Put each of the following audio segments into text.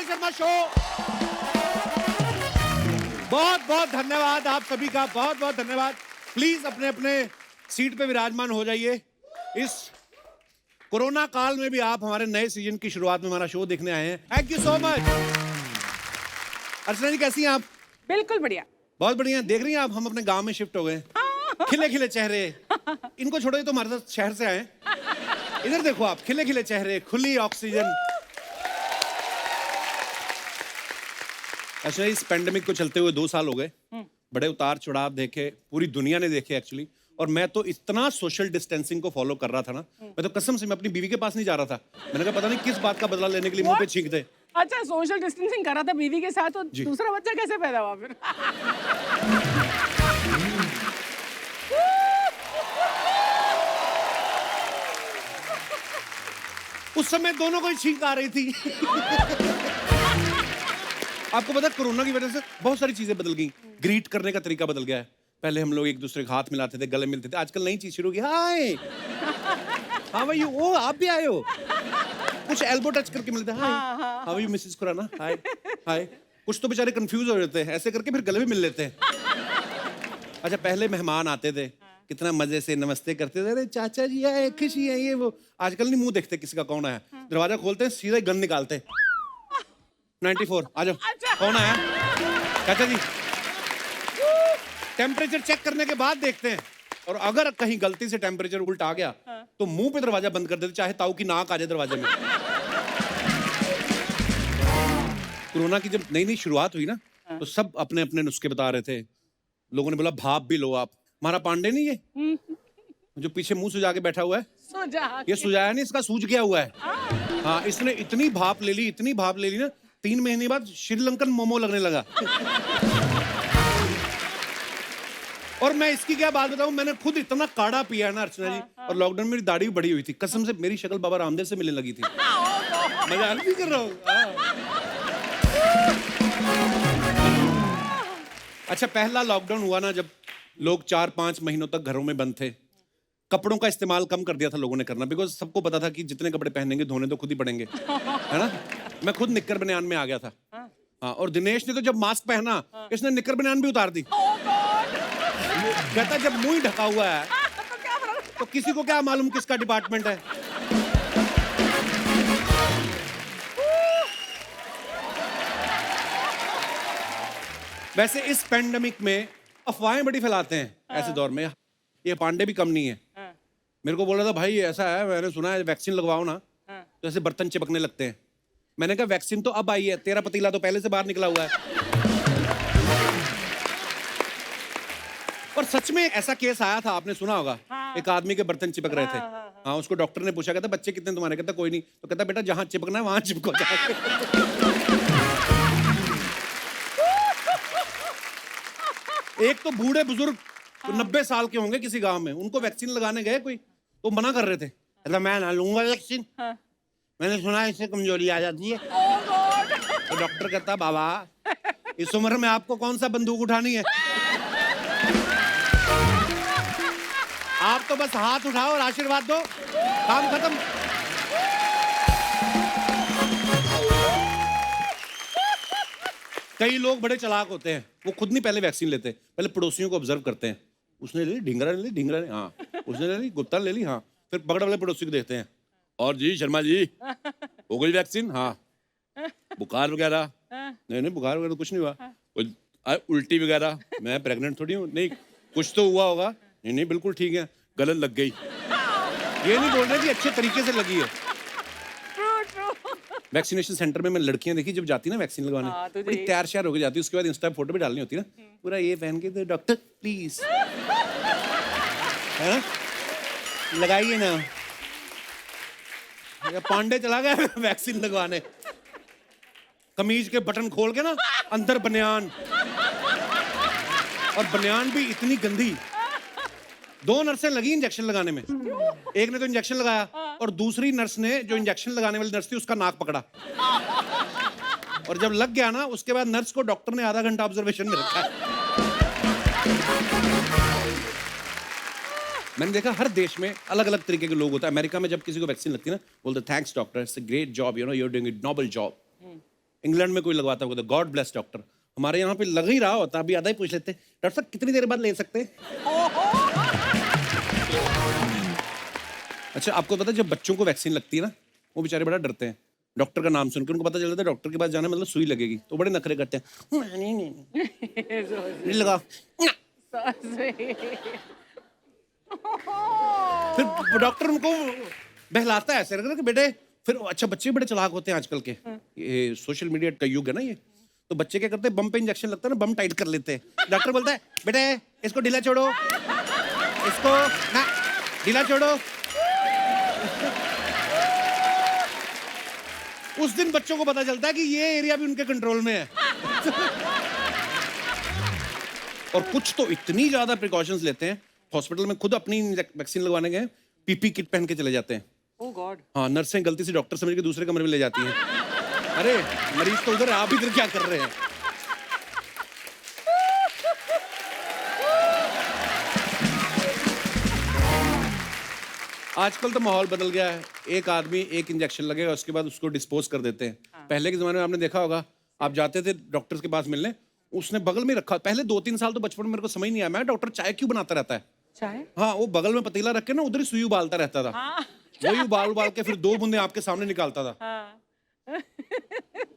Anand Sharma show. बहुत बहुत धन्यवाद आप सभी का, बहुत बहुत धन्यवाद। प्लीज अपने अपने सीट पे विराजमान हो जाइए। इस कोरोना काल में भी आप हमारे नए सीजन की शुरुआत में हमारा शो देखने आए हैं। Thank you so much. Archana ji कैसी हैं आप? बिल्कुल बढ़िया। बहुत बढ़िया। देख रही हैं आप, हम अपने गांव में शिफ्ट हो गए। खिले खिले चेहरे। इनको छोड़ो, ये तो हमारे साथ शहर से आए। इधर देखो आप, खिले खिले चेहरे, खुली ऑक्सीजन। अच्छा, इस पेंडेमिक को चलते हुए 2 साल हो गए। बड़े उतार चढ़ाव देखे, पूरी दुनिया ने देखे एक्चुअली। और मैं तो इतना सोशल डिस्टेंसिंग को फॉलो कर रहा था ना, मैं तो कसम से मैं अपनी बीवी के पास नहीं जा रहा था। मैंने कहा पता नहीं किस बात का बदला लेने के लिए मुंह पे छींक दे। अच्छा, सोशल डिस्टेंसिंग करा था बीवी के साथ, तो दूसरा बच्चा कैसे पैदा हुआ फिर? उस समय दोनों को ही छींक आ रही थी। आपको पता है कोरोना की वजह से बहुत सारी चीजें बदल गई। ग्रीट करने का तरीका बदल गया है। पहले हम लोग एक दूसरे को हाथ मिलाते थे, गले मिलते थे। आजकल नई चीज शुरू की, हाय हाउ आर यू, ओ आप भी आए हो। कुछ एल्बो टच करके मिलते हैं, hi how are you Mrs Khurana, hi hi. कुछ तो बेचारे कंफ्यूज हो जाते हैं, ऐसे करके फिर गले भी मिल लेते हैं। अच्छा, पहले मेहमान आते थे, कितना मजे से नमस्ते करते थे, अरे चाचा जी आए, खुशी है ये वो। आजकल नहीं मुंह देखते किसी का कौन आया, दरवाजा खोलते हैं सीधा गन निकालते हैं। 94 आ जाओ। कौन आया? चाचा जी। टेम्परेचर चेक करने के बाद देखते हैं, और अगर कहीं गलती से टेम्परेचर उल्टा आ गया तो मुंह पे दरवाजा बंद कर देते, चाहे ताऊ की नाक आ जाए दरवाजे में। कोरोना की जब नई नई शुरुआत हुई ना, तो सब अपने अपने नुस्खे बता रहे थे। लोगों ने बोला भाप भी लो आप। हमारा पांडे नहीं है जो पीछे मुंह सुजा के बैठा हुआ है, ये सुजाया नहीं, इसका सूज गया हुआ है। हाँ, इसने इतनी भाप ले ली, इतनी भाप ले ली ना, 3 महीने बाद श्रीलंकन मोमो लगने लगा। और मैं इसकी क्या बात बताऊं, मैंने खुद इतना काढ़ा पिया है ना अर्चना जी, और लॉकडाउन में मेरी दाढ़ी भी बड़ी हुई थी। कसम से मेरी शक्ल बाबा रामदेव से मिलने लगी थी। मजाक नहीं कर रहा हूं। अच्छा, पहला लॉकडाउन हुआ ना, जब लोग 4-5 महीनों तक घरों में बंद थे, कपड़ों का इस्तेमाल कम कर दिया था लोगों ने करना, बिकॉज सबको पता था कि जितने कपड़े पहनेंगे धोने तो खुद ही पड़ेंगे, है ना। मैं खुद निक्कर बनियान में आ गया था। हाँ, और दिनेश ने तो जब मास्क पहना, इसने निक्कर बनियान भी उतार दी। कहता जब मुंह ही ढका हुआ है तो किसी को क्या मालूम किसका डिपार्टमेंट है। वैसे इस पेंडेमिक में अफवाहें बड़ी फैलाते हैं ऐसे दौर में। ये पांडे भी कम नहीं है। मेरे को बोल रहा था भाई ऐसा है, मैंने सुना है वैक्सीन लगवाओ ना तो ऐसे बर्तन चिपकने लगते हैं। मैंने कहा वैक्सीन तो अब आई है, तेरा पतीला तो पहले से बाहर निकला हुआ है। और सच में ऐसा केस आया था, आपने सुना होगा। एक आदमी के बर्तन चिपक रहे थे। हाँ, उसको डॉक्टर ने पूछा, कहता बच्चे कितने तुम्हारे? कहता कोई नहीं। तो कहता बेटा जहां चिपकना है वहां चिपको जाके। एक तो बूढ़े बुजुर्ग 90 साल के होंगे किसी गांव में, उनको वैक्सीन लगाने गए कोई, तो मना कर रहे थे। कहता मैं ना लूंगा वैक्सीन, मैंने सुना है इससे कमजोरी आ जाती है। तो डॉक्टर कहता बाबा इस उम्र में आपको कौन सा बंदूक उठानी है, आप तो बस हाथ उठाओ और आशीर्वाद दो, काम खत्म। कई लोग बड़े चालाक होते हैं, वो खुद नहीं पहले वैक्सीन लेते, पहले पड़ोसियों को ऑब्जर्व करते हैं। उसने ले ली ढिंगरा, ले ली ढिंगरा ने, हाँ उसने ले ली गुप्ता ले ली, हाँ। फिर पकड़ वाले पड़ोसी को देखते हैं, और जी शर्मा जी हो गई वैक्सीन? हाँ। बुखार वगैरह? नहीं बुखार वगैरह तो कुछ नहीं हुआ। उल्टी वगैरह? मैं प्रेग्नेंट थोड़ी हूँ। नहीं कुछ तो हुआ होगा। नहीं बिल्कुल ठीक है। गलत लग गई। ये नहीं बोल रहे कि अच्छे तरीके से लगी है। वैक्सीनेशन सेंटर में मैं लड़कियां देखी जब जाती ना वैक्सीन लगवाने, बड़ी तैयार श्यार होकर जाती, उसके बाद इंस्टा पे फोटो भी डालनी होती ना, पूरा ये पहन के, तो डॉक्टर प्लीज लगाइए ना। पांडे चला गया वैक्सीन लगवाने, कमीज के बटन खोल के ना अंदर बनियान, और बनियान भी इतनी गंदी। 2 नर्सें लगी इंजेक्शन लगाने में। एक ने तो इंजेक्शन लगाया और दूसरी नर्स ने, जो इंजेक्शन लगाने वाली नर्स थी, उसका नाक पकड़ा। और जब लग गया ना, उसके बाद नर्स को डॉक्टर ने आधा घंटा ऑब्जर्वेशन में रखा। मैंने देखा हर देश में अलग अलग तरीके के लोग होते हैं। अमेरिका में जब किसी को वैक्सीन लगती है ना, बोलते thanks doctor, it's a great job, you know, you are doing a noble job. England में कोई लगवाता होगा, गॉड ब्लेस डॉक्टर। हमारे यहाँ पे लग ही रहा होता, अभी आधा ही पूछ लेते, डॉक्टर साहब कितनी देर बाद ले सकते हैं? अच्छा, आपको पता है जब बच्चों को वैक्सीन लगती है ना, वो बेचारे बड़ा डरते हैं डॉक्टर का नाम सुनकर। उनको पता चल जाता है डॉक्टर के पास जाना मतलब सुई लगेगी, तो बड़े नखरे करते हैं, नहीं लगा। फिर डॉक्टर उनको बहलाता है ऐसे कि बेटे, फिर अच्छा बच्चे बड़े चालाक होते हैं आजकल के, ये सोशल मीडिया का युग है ना ये, तो बच्चे क्या करते हैं, बम पे इंजेक्शन लगता है ना, बम टाइट कर लेते हैं। डॉक्टर बोलता है बेटे इसको ढीला छोड़ो, इसको ना ढीला छोड़ो। उस दिन बच्चों को पता चलता है कि ये एरिया भी उनके कंट्रोल में है। और कुछ तो इतनी ज्यादा प्रिकॉशंस लेते हैं, हॉस्पिटल में खुद अपनी वैक्सीन लगवाने गए, पीपी किट पहन के चले जाते हैं। ओह गॉड। हाँ, नर्सें गलती से डॉक्टर समझ के दूसरे कमरे में ले जाती हैं। अरे मरीज तो उधर है, आप इधर क्या कर रहे हैं? आजकल तो माहौल बदल गया है, एक आदमी एक इंजेक्शन लगेगा उसके बाद उसको डिस्पोज कर देते हैं। पहले के जमाने में आपने देखा होगा, आप जाते थे डॉक्टर के पास मिलने, उसने बगल में रखा, पहले 2-3 साल तो बचपन में मेरे को समझ नहीं आया, मैं डॉक्टर चाय क्यों बनाता रहता है? चाय? हाँ, वो बगल में पतीला रख के ना उधर ही सुई उबालता रहता था। वही उबाल के फिर 2 बूंदे आपके सामने निकालता था।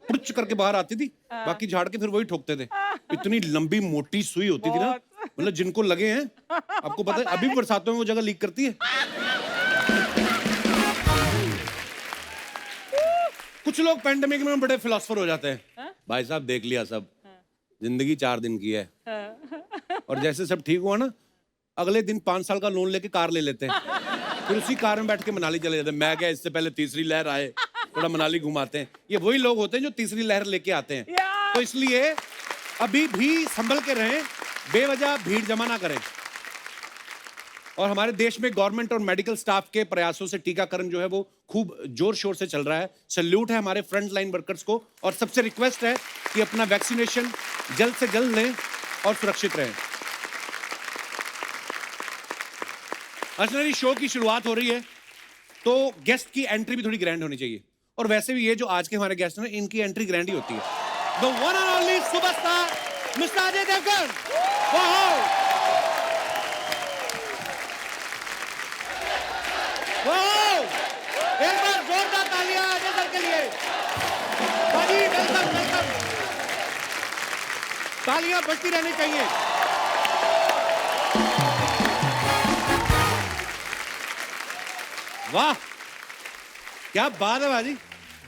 पुच करके बाहर आती थी, बाकी झाड़ के फिर वही ठोकते थे। इतनी लंबी मोटी सुई होती थी ना, मतलब जिनको लगे हैं, आपको पता है अभी भी बरसातों में वो जगह लीक करती है। कुछ लोग पैंडेमिक में बड़े फिलोसफर हो जाते हैं। भाई साहब देख लिया सब, जिंदगी 4 दिन की है, और जैसे सब ठीक हुआ ना, अगले दिन 5 साल का लोन लेके कार ले लेते हैं, फिर उसी कार में बैठ के मनाली चले जाते हैं। मैं क्या, इससे पहले तीसरी लहर आए, थोड़ा मनाली घुमाते हैं। ये वही लोग होते हैं जो तीसरी लहर लेके आते हैं। तो इसलिए अभी भी संभल के रहें, बेवजह भीड़ जमा ना करें। और हमारे देश में गवर्नमेंट और मेडिकल स्टाफ के प्रयासों से टीकाकरण जो है वो खूब जोर शोर से चल रहा है। सैल्यूट है हमारे फ्रंट लाइन वर्कर्स को, और सबसे रिक्वेस्ट है कि अपना वैक्सीनेशन जल्द से जल्द लें और सुरक्षित रहें। अर्चना, शो की शुरुआत हो रही है तो गेस्ट की एंट्री भी थोड़ी ग्रैंड होनी चाहिए, और वैसे भी ये जो आज के हमारे गेस्ट हैं इनकी एंट्री ग्रैंड ही होती है। The one and only superstar mister Ajay Devgn. एक बार जोरदार तालियां अजय सर के लिए। बाजी वेलकम वेलकम, तालियां बजती रहनी चाहिए। वाह क्या बात है बाजी,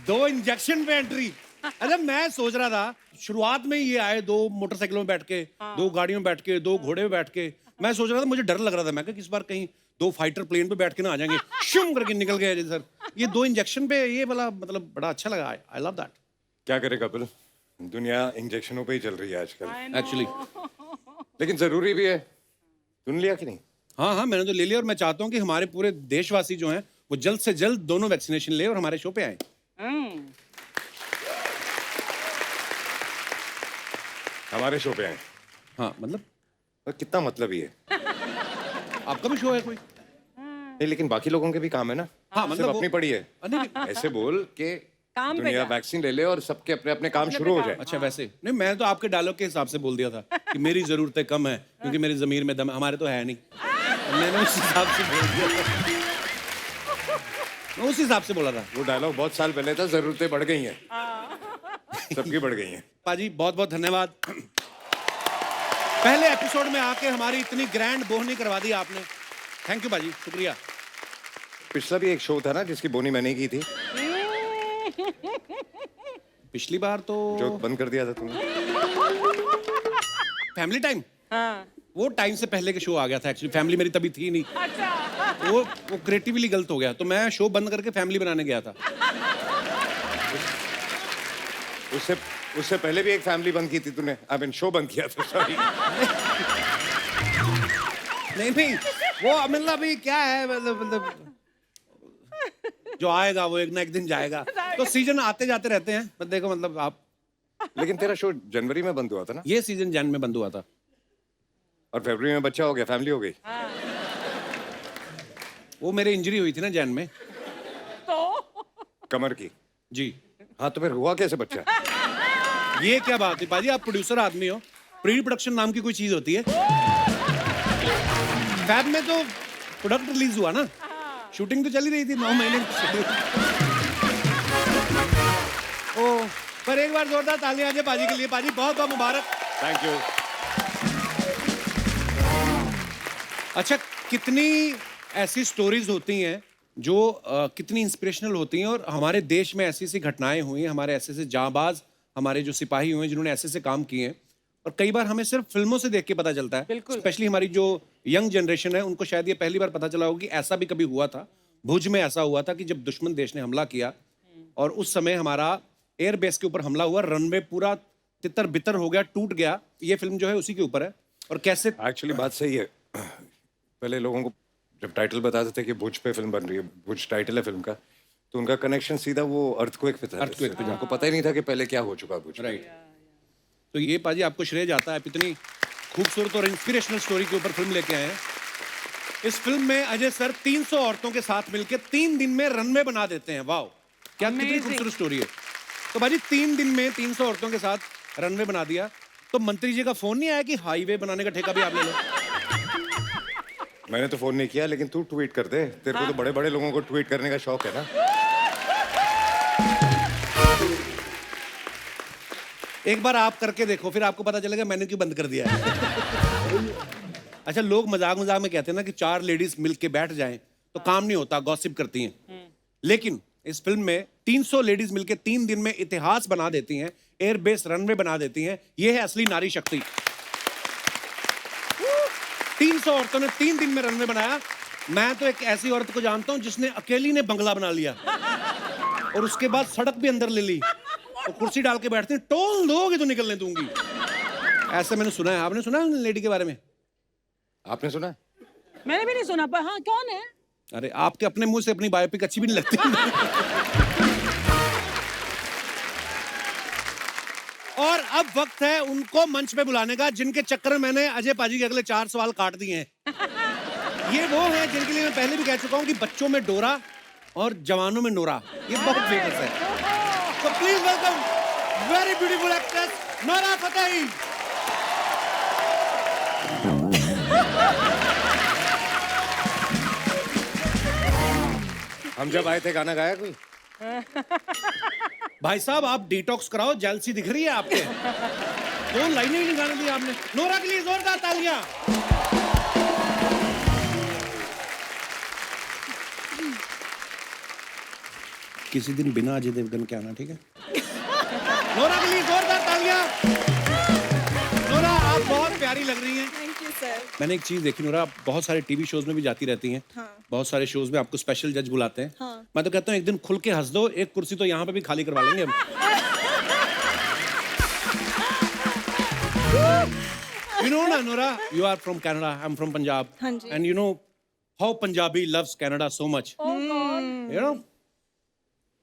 2 इंजेक्शन पे एंट्री। अरे मैं सोच रहा था शुरुआत में ये आए 2 मोटरसाइकिलों में बैठ के, 2 गाड़ियों में बैठ के, 2 घोड़े में बैठ के, मैं सोच रहा था, मुझे डर लग रहा था, मैं किस बार कहीं 2 फाइटर प्लेन पे बैठ के ना आ जाएंगे, शुम करके निकल गए सर। ये 2 इंजेक्शन पे ये वाला मतलब बड़ा अच्छा लगा, आई लव दैट। क्या करे कपिल, दुनिया इंजेक्शनों पे ही चल रही है आजकल एक्चुअली, लेकिन जरूरी भी है। तूने लिया कि नहीं? हाँ हाँ, मैंने तो ले लिया, और मैं चाहता हूँ कि हमारे पूरे देशवासी जो हैं वो जल्द से जल्द दोनों वैक्सीनेशन ले और हमारे शो पे आए। हमारे शो पे आए? हाँ मतलब तो कितना मतलब ही है। आपका भी शो है कोई? नहीं, लेकिन बाकी लोगों के भी काम है ना। हाँ मतलब अपनी पड़ी है। ऐसे बोल के दुनिया वैक्सीन ले ले और सबके अपने अपने काम शुरू हो जाए। अच्छा वैसे नहीं, मैं तो आपके डायलॉग के हिसाब से बोल दिया था कि मेरी जरूरतें कम है क्योंकि मेरी जमीर में दम, हमारे तो है नहीं, मैंने उस हिसाब से बोल दिया, मैं उस हिसाब से बोला था। वो डायलॉग बहुत साल पहले था, जरूरतें बढ़ गई हैं, सबकी बढ़ गई हैं। पाजी बहुत बहुत धन्यवाद, पहले एपिसोड में आके हमारी इतनी ग्रैंड बोहनी करवा दी आपने, थैंक यू पाजी, शुक्रिया। पिछला भी एक शो था ना जिसकी बोनी मैंने की थी, पिछली बार तो जो बंद कर दिया था तुमने, फैमिली टाइम। हाँ। वो टाइम से पहले के शो आ गया था, एक्चुअली फैमिली मेरी तभी थी नहीं। अच्छा। वो क्रिएटिवली गलत हो गया, तो मैं शो बंद करके फैमिली बनाने गया था। उससे पहले भी एक फैमिली बंद की थी तूने, आई मीन शो बंद किया था, सॉरी। नहीं वो मतलब अभी क्या है, मतलब जो आएगा वो एक ना एक दिन जाएगा, तो सीजन आते जाते रहते हैं, बस देखो मतलब आप। लेकिन तेरा शो जनवरी में बंद हुआ था ना? ये सीजन जन में बंद हुआ था, और फरवरी में बच्चा हो गया, फैमिली हो गई। वो मेरे इंजरी हुई थी ना जैन में, तो कमर की। जी। हाँ तो फिर हुआ कैसे बच्चा? ये क्या बात है पाजी, आप प्रोड्यूसर आदमी हो, प्री प्रोडक्शन नाम की कोई चीज होती है? फैब में तो प्रोडक्ट रिलीज हुआ ना, शूटिंग तो चली रही थी 9 महीने की। ओ, पर एक बार जोरदार तालियां अजय पाजी के लिए। पाजी बहुत बहुत मुबारक। Thank you. अच्छा, कितनी ऐसी स्टोरीज होती हैं जो कितनी इंस्पिरेशनल होती हैं, और हमारे देश में ऐसी ऐसी घटनाएं हुई हैं, हमारे ऐसे ऐसे जांबाज, हमारे जो सिपाही हुए हैं जिन्होंने ऐसे ऐसे काम किए हैं, और कई बार हमें सिर्फ फिल्मों से देख के पता चलता है। स्पेशली हमारी जो यंग जनरेशन है उनको शायद ये पहली बार पता चला होगा कि ऐसा भी कभी हुआ था। भुज में ऐसा हुआ था कि जब दुश्मन देश ने हमला किया और उस समय हमारा एयर बेस के ऊपर हमला हुआ, रनवे पूरा तितर बितर हो गया, टूट गया। ये फिल्म जो है उसी के ऊपर है। और कैसे एक्चुअली बात सही है। पहले लोगों को जब टाइटल बताते थे कि भुज पे फिल्म बन रही है, भुज टाइटल है फिल्म का, तो उनका कनेक्शन सीधा वो अर्थक्वेक पे था। अर्थक्वेक पे, उनको पता ही नहीं था कि पहले क्या हो चुका भुज। राइट। तो ये पाजी आपको श्रेय जाता है, इतनी खूबसूरत और इंस्पिरेशनल स्टोरी के ऊपर फिल्म लेके आए हैं। इस फिल्म में अजय सर 300 औरतों के साथ मिलकर 3 दिन में रनवे बना देते हैं। वाओ, क्या कितनी खूबसूरत स्टोरी है। तो भाजी 3 दिन में 300 औरतों के साथ रनवे बना दिया, तो मंत्री जी का फोन नहीं आया कि हाईवे बनाने का ठेका भी आप ले लो? मैंने तो फोन नहीं किया, लेकिन तू ट्वीट कर दे, तेरे को तो बड़े बड़े लोगों को ट्वीट करने का शौक है ना। एक बार आप करके देखो, फिर आपको पता चलेगा मैंने क्यों बंद कर दिया है। अच्छा, लोग मजाक मजाक में कहते हैं ना कि 4 लेडीज मिलके बैठ जाएं तो काम नहीं होता, गॉसिप करती हैं। लेकिन इस फिल्म में 300 लेडीज मिलके 3 दिन में इतिहास बना देती हैं, एयरबेस रनवे बना देती हैं। ये है असली नारी शक्ति। 300 औरतों ने 3 दिन में रनवे बनाया। मैं तो एक ऐसी औरत को जानता हूं जिसने अकेली ने बंगला बना लिया और उसके बाद सड़क भी अंदर ले ली और कुर्सी डाल के बैठती, टोल दोगे तो निकलने दूंगी। ऐसा मैंने सुना है। आपने सुना है लेडी के बारे में? आपने सुना? मैंने भी नहीं सुना, पर हाँ, कौन है? अरे, आपके अपने मुंह से अपनी बायोपिक अच्छी भी नहीं लगती। और अब वक्त है उनको मंच पे बुलाने का जिनके चक्कर में मैंने अजय पाजी के अगले 4 सवाल काट दिए हैं। ये वो हैं जिनके लिए मैं पहले भी कह चुका हूं कि बच्चों में डोरा और जवानों में नोरा, ये बहुत फेमस है। तो please welcome very beautiful actress Nora Fatehi. हम जब आए थे गाना गाया कोई? भाई साहब, आप डिटॉक्स कराओ, जेलसी दिख रही है आपके। 2 लाइनें ही नहीं गाने दी आपने। नोरा के लिए जोरदार तालियां। किसी दिन बिना अजय देवगन के आना, ठीक है? नोरा के लिए जोरदार तालियां। नोरा, आप बहुत प्यारी लग रही हैं। Thank you sir. मैंने एक चीज देखी नोरा, आप बहुत सारे टीवी शोज में भी जाती रहती हैं। हाँ। बहुत सारे शोज में आपको स्पेशल जज बुलाते हैं। हाँ। मैं तो कहता हूँ एक दिन खुल के हंस दो, एक कुर्सी तो यहाँ पे भी खाली करवा लेंगे हम। You know ना Nora, you are from Canada, I'm from Punjab. हाँ जी। And you know how Punjabi loves Canada so much. You know,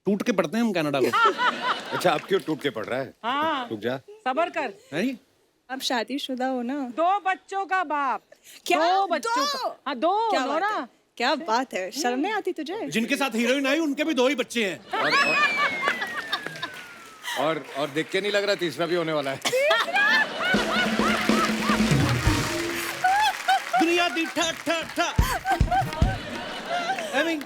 टूट के पढ़ते हैं हम कनाडा को। अच्छा, अब क्यों टूट के पड़ रहा है? हाँ, रुक जा। सबर कर। है नहीं? आप शादीशुदा हो ना? 2 बच्चों का बाप। क्या? 2 बच्चों 2? का। हाँ, 2 क्या बात नोरा। है? क्या बात है, शर्म नहीं आती तुझे? जिनके साथ हीरोइन आई उनके भी 2 ही बच्चे हैं। और देख के नहीं लग रहा तीसरा भी होने वाला है। दुनिया दी ठा ठा ठा। I mean,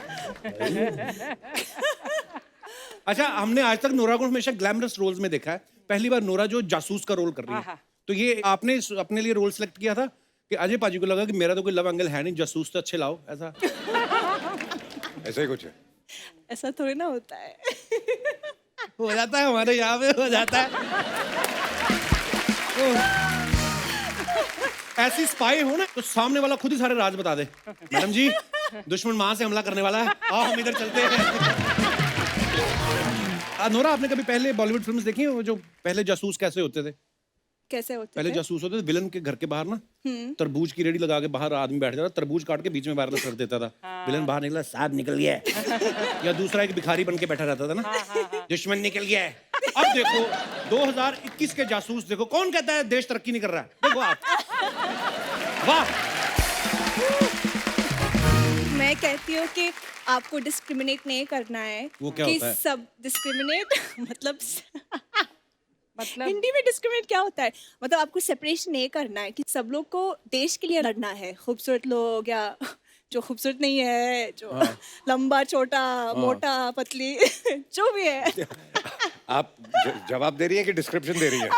अच्छा, हमने आज तक नोरा को हमेशा ग्लैमरस रोल्स में देखा है। पहली बार नोरा जो जासूस का रोल कर रही है, तो ये आपने अपने लिए रोल सिलेक्ट किया था कि अजय पाजी को लगा कि मेरा तो कोई लव एंगल है नहीं, जासूस तो अच्छे लाओ, ऐसा? ऐसा ही कुछ है। ऐसा थोड़ी ना होता है। हो जाता है, हमारे यहाँ पे हो जाता है। ऐसी स्पाई हो ना तो सामने वाला खुद ही सारे राज बता दे। मैडम जी, दुश्मन वहां से हमला करने वाला है, आओ हम इधर चलते हैं। नोरा, आपने कभी पहले बॉलीवुड फिल्म्स देखी हैं, वो जो पहले जासूस कैसे होते थे? कैसे होते पहले थे? जासूस होते थे विलन के घर के बाहर ना, तरबूज की रेडी लगा के बाहर आदमी बैठ जाता, तरबूज काट के बीच में वायरलेस कर देता था। विलन बाहर निकला, साहब निकल गया है। या दूसरा एक भिखारी बन के बैठा रहता था ना, दुश्मन निकल गया है। अब देखो 2021 के जासूस देखो, कौन कहता है देश तरक्की नहीं कर रहा है? देखो आप, वाह। मैं कहती हूँ कि आपको डिस्क्रिमिनेट नहीं करना है। वो क्या कि होता है? सब डिस्क्रिमिनेट मतलब मतलब हिंदी में डिस्क्रिमिनेट क्या होता है? मतलब आपको सेपरेशन नहीं करना है कि सब लोग को देश के लिए लड़ना है, खूबसूरत लोग या जो खूबसूरत नहीं है, जो लंबा छोटा मोटा पतली जो भी है। आप जवाब दे रही हैं कि डिस्क्रिप्शन दे रही हैं?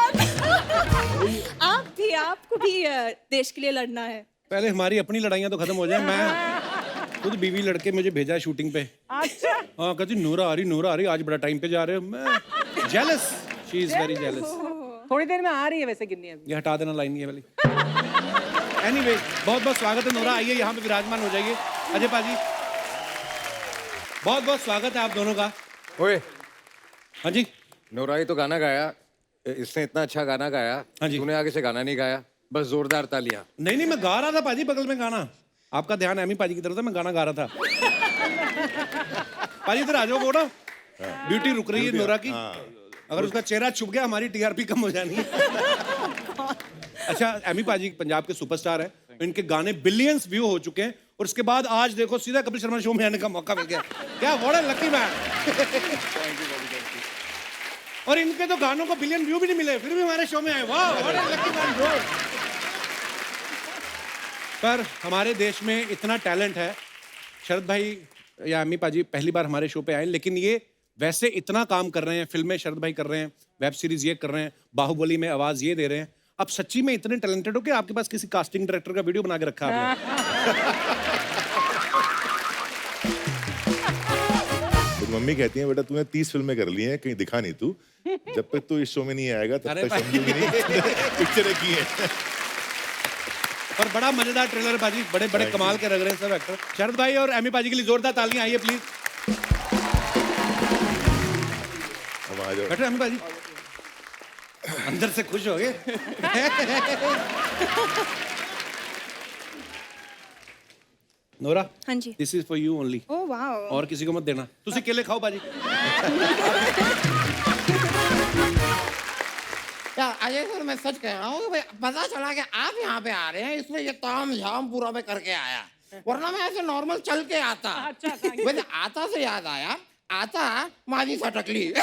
आपको भी देश के लिए लड़ना है। पहले हमारी अपनी लड़ाइयाँ तो खत्म हो जाए। मैं खुद बीवी लड़के मुझे भेजा है शूटिंग पे। अच्छा हाँ, कहती नूरा आ रही, आज बड़ा टाइम पे जा रहे हो। मैं jealous, she is very jealous. थोड़ी देर में आ रही है वैसे गिन्नी अभी। ये हटा देना लाइन ये वाली। एनीवे, बहुत बहुत स्वागत है नूरा, आइए यहाँ पे विराजमान हो जाइए। अजय पाजी, बहुत बहुत स्वागत है आप दोनों का। ओए, हाँ जी, नोराई तो गाना गाया, इसने इतना अच्छा गाना गाया। हाँ जी। तूने आगे से गाना नहीं गाया, बस जोरदार तालियां। नहीं मैं गा रहा था पाजी, बगल में गाना। आपका ध्यान एमी पाजी की तरफ था, मैं गाना गा रहा था। पाजी इधर आ जाओ, वो ना ब्यूटी रुक रही है नोरा की। अगर उसका चेहरा छुप गया हमारी टीआरपी कम हो जानी है। अच्छा, एमी पाजी पंजाब के सुपरस्टार है, इनके गाने बिलियंस व्यू हो चुके हैं और उसके बाद आज देखो सीधा कपिल शर्मा शो में आने का मौका मिल गया। क्या व्हाट अ लकी मैन। और इनके तो गानों को बिलियन व्यू भी नहीं मिले, फिर भी हमारे शो में आए। वाह, what a lucky man bro. पर हमारे देश में इतना टैलेंट है। शरद भाई या अम्मी पाजी पहली बार हमारे शो पे आए, लेकिन ये वैसे इतना काम कर रहे हैं। फिल्में शरद भाई कर रहे हैं, वेब सीरीज ये कर रहे हैं, बाहुबली में आवाज ये दे रहे हैं। अब सच्ची में इतने टैलेंटेड हो कि आपके पास किसी कास्टिंग डायरेक्टर का वीडियो बना के रखा है आपने। तो मम्मी कहती है बेटा तूने 30 फिल्में कर ली हैं, कहीं दिखा नहीं तू। जब तक तू इस शो में नहीं आएगा तब अरे तक समझूंगी नहीं पिक्चरें की हैं। और बड़ा मजेदार ट्रेलर है बाजी, बड़े बड़े कमाल के लग रहे हैं सब एक्टर। शरद भाई और एमी पाजी के लिए जोरदार तालियां, आइए प्लीज। अब आ जाओ। बैठो एमी पाजी, अंदर से खुश हो गए। नोरा, हाँ जी। This is for you only. Oh wow. और किसी को मत देना। तुसी केले खाओ बाजी। यार अजय सर, मैं सच कह रहा हूँ कि भाई पता चला कि आप यहाँ पे आ रहे हैं, इसलिए ये ताम झाम पूरा मैं करके आया, वरना मैं ऐसे नॉर्मल चल के आता। अच्छा, thank you। वैसे आता से याद आया, आता माजी सटकली।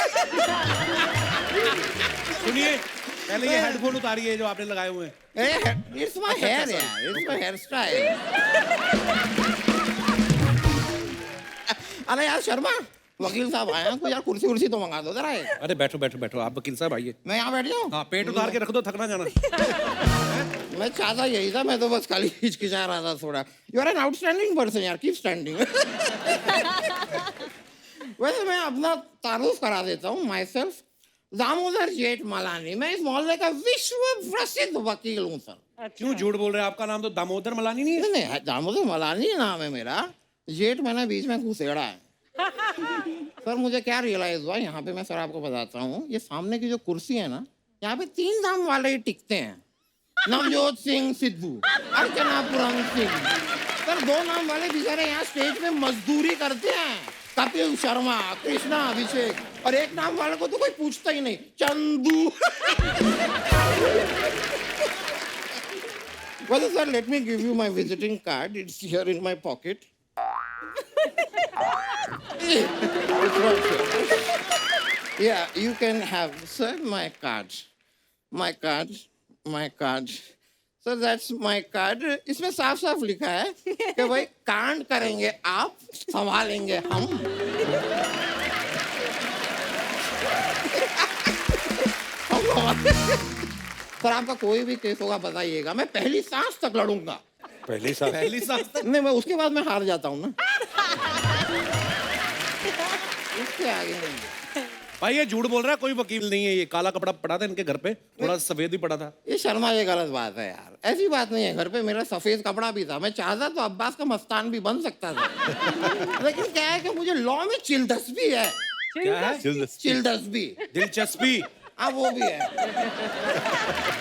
सुनिए, पहले ये हेडफोन उतारिए जो आपने लगाए हुए हैं। इट्स माय हेयर यार, इट्स माय हेयर स्टाइल। अरे यार शर्मा, वकील साहब आए हैं, तो यार कुर्सी उर्सी तो मंगा दो जरा। अरे बैठो बैठो बैठो, आप वकील साहब आइए। मैं यहाँ बैठ जाऊँ? हाँ, पेट उतार के रख दो, थकना जाना। मैं चाहता यही था, मैं तो बस खाली हिचकिचा रहा था थोड़ा। You are an outstanding person यार, कीप स्टैंडिंग। वैसे मैं अपना तारुफ करा देता हूँ, माई सेल्फ दामोदर जेठमलानी। मैं इस मोहल्ले का विश्व प्रसिद्ध वकील हूँ सर। क्यों झूठ बोल रहे हैं? आपका नाम तो दामोदर मलानी नहीं है। नहीं, दामोदर मलानी नाम है मेरा, जेठ मैंने बीच में घुसेड़ा है। सर मुझे क्या रियलाइज हुआ यहाँ पे, मैं सर आपको बताता हूँ, ये सामने की जो कुर्सी है ना, यहाँ पे 3 नाम वाले ही टिकते हैं। नवजोत सिंह सिद्धू, अर्चना पूरन सिंह। सर 2 नाम वाले बेचारे यहाँ स्टेज पे मजदूरी करते हैं, कपिल शर्मा, कृष्णा अभिषेक। और 1 नाम वाले को तो कोई पूछता ही नहीं, Chandu. Well sir, let me give you my visiting card. It's here in my pocket. Yeah, you can have, sir, my card. My card. My card. So that's my card. इसमें साफ साफ लिखा है कि भाई कांड करेंगे आप, संभालेंगे हम। सर आपका कोई भी केस होगा बताइएगा, मैं पहली सांस तक लड़ूंगा। पहली साल पहली सांस तक? नहीं, मैं उसके बाद मैं हार जाता हूँ ना। इसके आगे नहीं। भाई ये झूठ बोल रहा है, कोई वकील नहीं है। ये काला कपड़ा पड़ा था इनके घर पे, थोड़ा सफेद भी पड़ा था। ये शर्मा, ये गलत बात है यार, ऐसी बात नहीं है। घर पे मेरा सफेद कपड़ा भी था, मैं चाहता तो अब्बास का मस्तान भी बन सकता था। लेकिन क्या है कि मुझे लॉ में चिलदस्पी है। क्या है? चिलदस्पी, दिलचस्पी। हाँ वो भी है।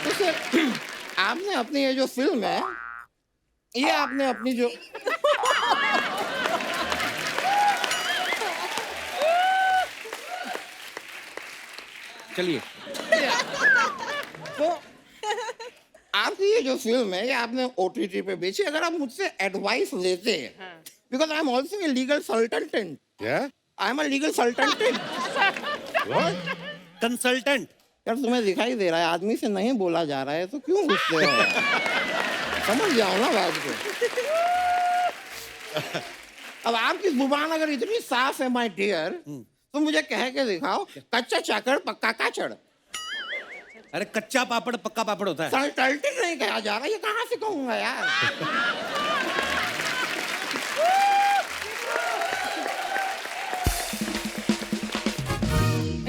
तो सर आपने अपनी ये जो फिल्म है, ये आपने अपनी जो चलिए, तो आपकी ये जो फिल्म है, ये आपने OTT पे बेची। अगर आप मुझसे एडवाइस लेते, because I am also a legal consultant. क्या? I am a legal consultant. Consultant. यार तुम्हें दिखाई दे रहा है आदमी से नहीं बोला जा रहा है तो क्यों गुस्से हो यार? समझ जाओ ना बात को। अब आपकी जुबान अगर इतनी साफ है माय डियर, तो मुझे कह के दिखाओ कच्चा चाकड़ पक्का काचड़। अरे कच्चा पापड़ पक्का पापड़ होता है। सल्टल्टिंग नहीं कहा जा रहा, ये कहाँ से कहूंगा यार।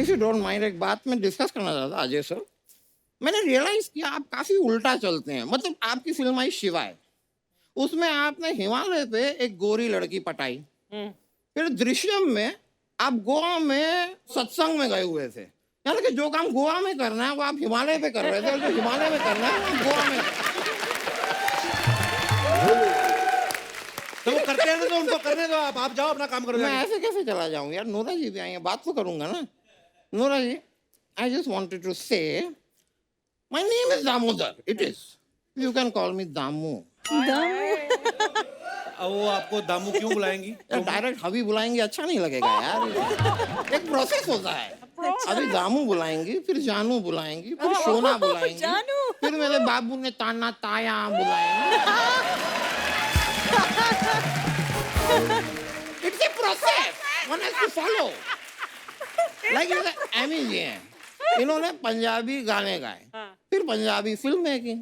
इफ यू डोंट माइंड, एक बात मैं डिस्कस करना चाहता था अजय सर। मैंने रियलाइज किया आप काफी उल्टा चलते हैं। मतलब आपकी फिल्म आई शिवा है, उसमें आपने हिमालय पे एक गोरी लड़की पटाई, फिर दृश्यम में आप गोवा में सत्संग में गए हुए थे। यानी कि जो काम गोवा में करना है वो आप हिमालय पे कर रहे थे, और जो हिमालय में करना है वो आप गोवा में। तो वो करते हैं तो उनको करने दो, आप जाओ अपना काम करो। मैं ऐसे कैसे चला जाऊं यार? नोरा जी भी आई हैं, बात तो करूंगा ना। Nora ji, I just wanted to say my name is Damodar, it is, you can call me Damu. अब वो आपको दामू क्यों बुलाएंगी? यार डायरेक्ट हबी बुलाएंगे अच्छा नहीं लगेगा यार। एक प्रोसेस होता है। अभी दामू बुलाएंगी, फिर जानू बुलाएंगी, फिर सोना बुलाएंगी, जानू। फिर मेरे बाबू ने ताना ताया बुलाएंगे। It's a process, one has to follow. Like Amy ji हैं, इन्होंने पंजाबी गाने गाए, फिर पंजाबी फिल्म मेकिंग,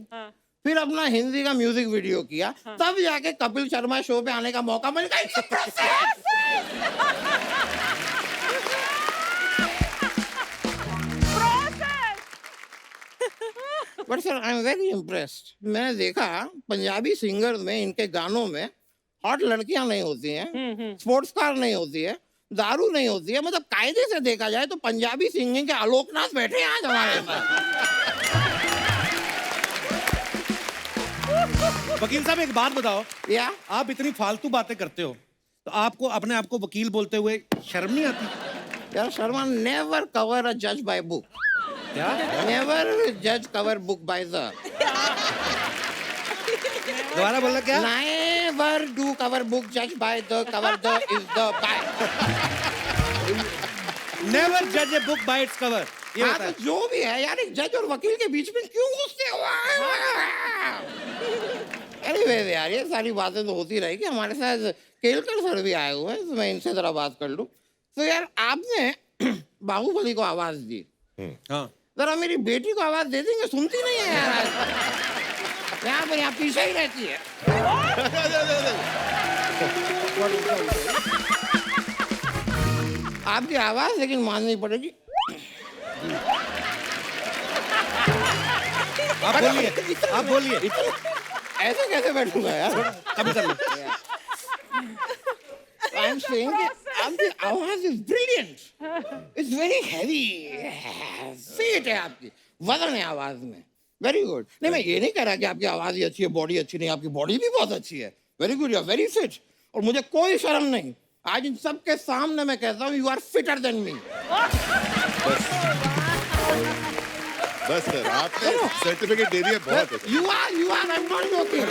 फिर अपना हिंदी का म्यूजिक वीडियो किया, तब जाके कपिल शर्मा शो पे आने का मौका मिल गया। It's a process! But sir, I'm very impressed. मैंने देखा पंजाबी सिंगर्स में, इनके गानों में हॉट लड़कियां नहीं होती हैं, स्पोर्ट्स कार नहीं होती है, दारू नहीं होती है। मतलब कायदे से देखा जाए तो पंजाबी सिंगिंग के आलोकनाथ बैठे हैं आज हमारे पास। वकील साहब एक बात बताओ, या आप इतनी फालतू बातें करते हो तो आपको अपने आप को वकील बोलते हुए शर्म नहीं आती? यार शर्मा, नेवर कवर अ जज बाय बुक। क्या? नेवर जज कवर बुक बाय द। दोबारा बोलना क्या? नेवर डू कवर बुक जज by the, cover the is the by. Never जज a book by its cover. ये हाँ, होता है। तो जो भी है यार, एक जज और वकील के बीच में क्यों घुसते हो? एनीवे यार, ये सारी बातें तो होती रहेगी। हमारे साथ केलकर सर भी आए हुए हैं, तो मैं इनसे जरा बात कर लूं। तो यार आपने बाहुबली को आवाज दी, हाँ। जरा मेरी बेटी को आवाज दे देंगे? सुनती नहीं है यार, यहाँ पर यहाँ पीछे ही रहती है। आपकी आवाज लेकिन माननी पड़ेगी। आप बोलिए, आप बोलिए। ऐसे कैसे बैठूंगा यार? कभी कर लो। I'm saying that आपकी आवाज is brilliant. It's very heavy. Fit है आपकी, वजन है आवाज में। Very good. नहीं, मैं ये नहीं कह रहा कि आपकी आवाज ही अच्छी है, बॉडी अच्छी नहीं। आपकी बॉडी भी बहुत अच्छी है। Very good, you are very fit. और मुझे कोई शर्म नहीं, आज इन सबके सामने मैं कहता हूँ, you are fitter than me. बस सर, आपने सर्टिफिकेट दे दिया, बहुत है sir. You are, I'm not joking.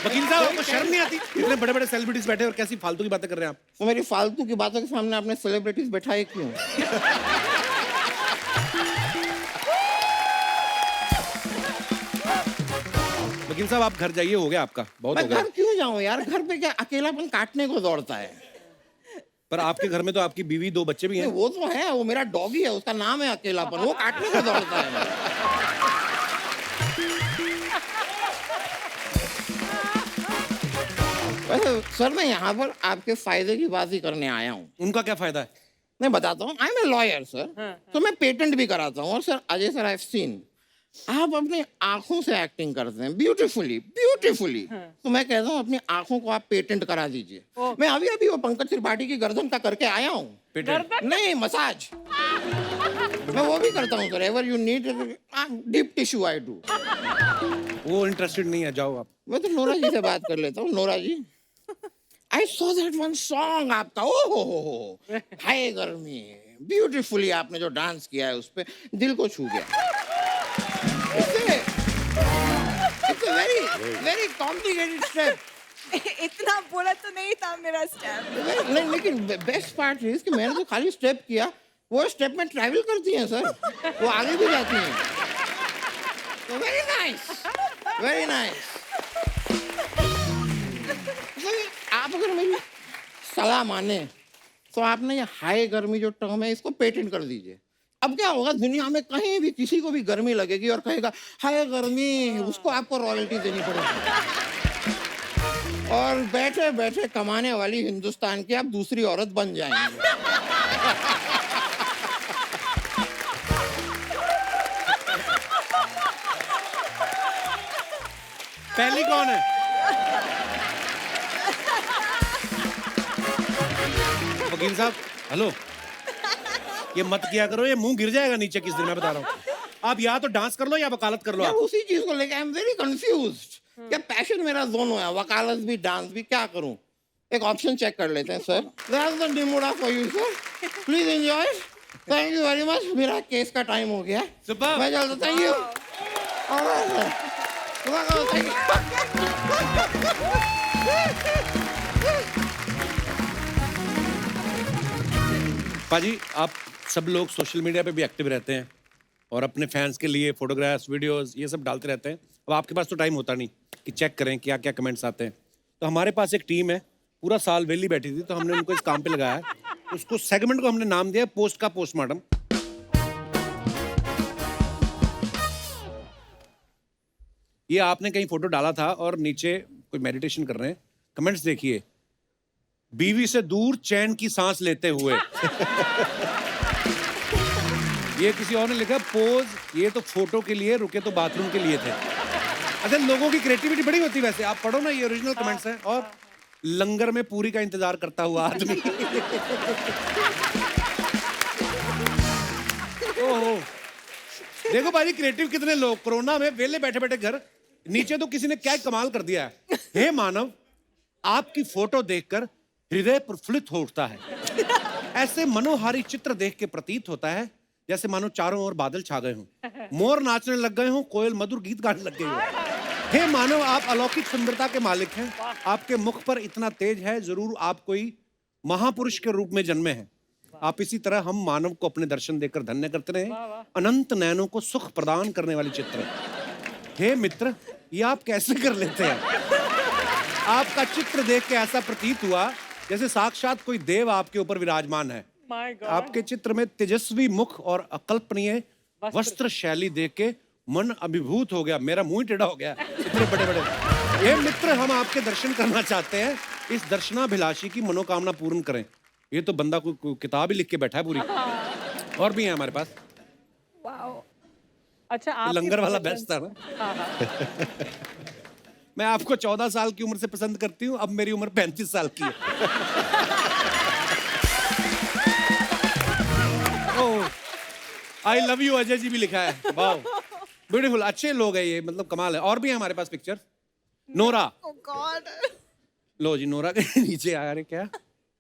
वकील साहब आपको शर्म नहीं आती? इतने बड़े बड़े सेलिब्रिटीज बैठे और कैसी फालतू की बातें कर रहे हैं आप? तो मेरी फालतू की बातों के सामने आपने सेलिब्रिटीज बैठाए क्यों? वकील साहब आप घर जाइए, हो गया आपका, बहुत हो मैं गया। घर क्यों जाऊं यार? घर पे क्या अकेलापन काटने को दौड़ता है? पर आपके घर में तो आपकी बीवी, 2 बच्चे भी हैं। वो तो है, वो मेरा डॉगी है, उसका नाम है अकेलापन, वो काटने को दौड़ता है। वैसे सर, मैं यहाँ पर आपके फायदे की बात ही करने आया हूँ। उनका क्या फायदा है? मैं बताता हूँ, I am a lawyer sir, तो मैं पेटेंट भी कराता हूँ। और sir Ajay sir, I have seen आप अपनी आंखों से एक्टिंग करते हैं ब्यूटीफुली ब्यूटीफुली। तो मैं कहता हूँ अपनी आंखों को आप पेटेंट करा दीजिए। मैं अभी अभी वो पंकज त्रिपाठी की गर्दन का करके आया हूँ। पेटेंट? नहीं, मसाज मैं वो भी करता हूँ sir. Ever you need deep tissue I do. वो इंटरेस्टेड नहीं है, जाओ आप। मैं तो नोरा जी से बात कर लेता हूँ। Nora ji, I saw that one song आपका, ओ हो हाय गर्मी, ब्यूटीफुली आपने जो डांस किया है उस पे दिल को छू गया। It's a very complicated step. इतना बोला तो नहीं था मेरा स्टेप। नहीं, लेकिन बेस्ट पार्ट है कि मैंने तो खाली स्टेप किया, वो स्टेप में ट्रैवल करती हैं सर, वो आगे भी जाती हैं। तो वेरी नाइस, वेरी नाइस। आप अगर मेरी सलाह माने तो आपने ये हाई गर्मी जो टर्म है इसको पेटेंट कर दीजिए। अब क्या होगा, दुनिया में कहीं भी किसी को भी गर्मी लगेगी और कहेगा हाय गर्मी, उसको आपको रॉयल्टी देनी पड़ेगी। और बैठे बैठे कमाने वाली हिंदुस्तान की आप दूसरी औरत बन जाएंगे। पहली कौन है? वकील साहब हेलो, ये मत किया करो, ये मुंह गिर जाएगा नीचे किस दिन, मैं बता रहा हूँ। आप या तो डांस कर लो या वकालत कर लो। मैं आप उसी चीज को लेके आई एम वेरी कंफ्यूज्ड। क्या पैशन मेरा दोनों है, वकालत भी डांस भी, क्या करूं? एक ऑप्शन चेक कर लेते हैं सर। दैट्स द डिमोडा for you sir, please enjoy. Thank you very much. मेरा केस का टाइम हो गया, सुपर। मैं चलता। Thank you. Alright sir, thank पाजी, आप सब लोग सोशल मीडिया पे भी एक्टिव रहते हैं और अपने फैंस के लिए फोटोग्राफ्स, वीडियोस ये सब डालते रहते हैं। अब आपके पास तो टाइम होता नहीं कि चेक करें क्या क्या कमेंट्स आते हैं। तो हमारे पास एक टीम है, पूरा साल वेली बैठी थी, तो हमने उनको इस काम पे लगाया है। उसको सेगमेंट को हमने नाम दिया पोस्ट का पोस्टमार्टम। ये आपने कहीं फोटो डाला था और नीचे कोई मेडिटेशन कर रहे हैं, कमेंट्स देखिए। बीवी से दूर चैन की सांस लेते हुए। ये किसी और ने लिखा पोज, ये तो फोटो के लिए, रुके तो बाथरूम के लिए थे। अच्छा, लोगों की क्रिएटिविटी बड़ी होती है वैसे, आप पढ़ो ना, ये ओरिजिनल कमेंट्स हैं। और लंगर में पूरी का इंतजार करता हुआ आदमी। ओहो, देखो भाई क्रिएटिव कितने लोग, कोरोना में वेले बैठे बैठे घर। नीचे तो किसी ने क्या कमाल कर दिया है। हे मानव, आपकी फोटो देखकर हृदय प्रफुल्लित हो उठता है। ऐसे मनोहारी चित्र देख के प्रतीत होता है जैसे मानो चारों ओर बादल छा गए हों, मोर नाचने लग गए हों, कोयल मधुर गीत गाने लग गई हो। हे मानव, आप अलौकिक सुंदरता के मालिक हैं। आपके मुख पर इतना तेज है, जरूर आप कोई महापुरुष के रूप में जन्मे हैं। आप इसी तरह हम मानव को अपने दर्शन देकर धन्य करते रहे। अनंत नयनों को सुख प्रदान करने वाली चित्र। हे मित्र, ये आप कैसे कर लेते हैं? आपका चित्र देख के ऐसा प्रतीत हुआ जैसे साक्षात कोई देव आपके ऊपर विराजमान है। आपके चित्र में तेजस्वी मुख और अकल्पनीय वस्त्र शैली देख के मन अभिभूत हो गया। मेरा मुंह टेढ़ा हो गया, इतने बड़े बड़े। हे मित्र, हम आपके दर्शन करना चाहते हैं। इस दर्शनाभिलाषी की मनोकामना पूर्ण करें। ये तो बंदा कोई किताब ही लिख के बैठा है पूरी। और भी है हमारे पास। अच्छा, आप लंगर वाला बेस्ट था ना। मैं आपको 14 साल की उम्र से पसंद करती हूँ, अब मेरी उम्र 35 साल की है। I love you Ajay ji भी लिखा है। वाह, ब्यूटीफुल, अच्छे लोग हैं ये, मतलब कमाल है। और भी है हमारे पास पिक्चर। नोरा, लो जी, नोरा के नीचे आ रहे क्या,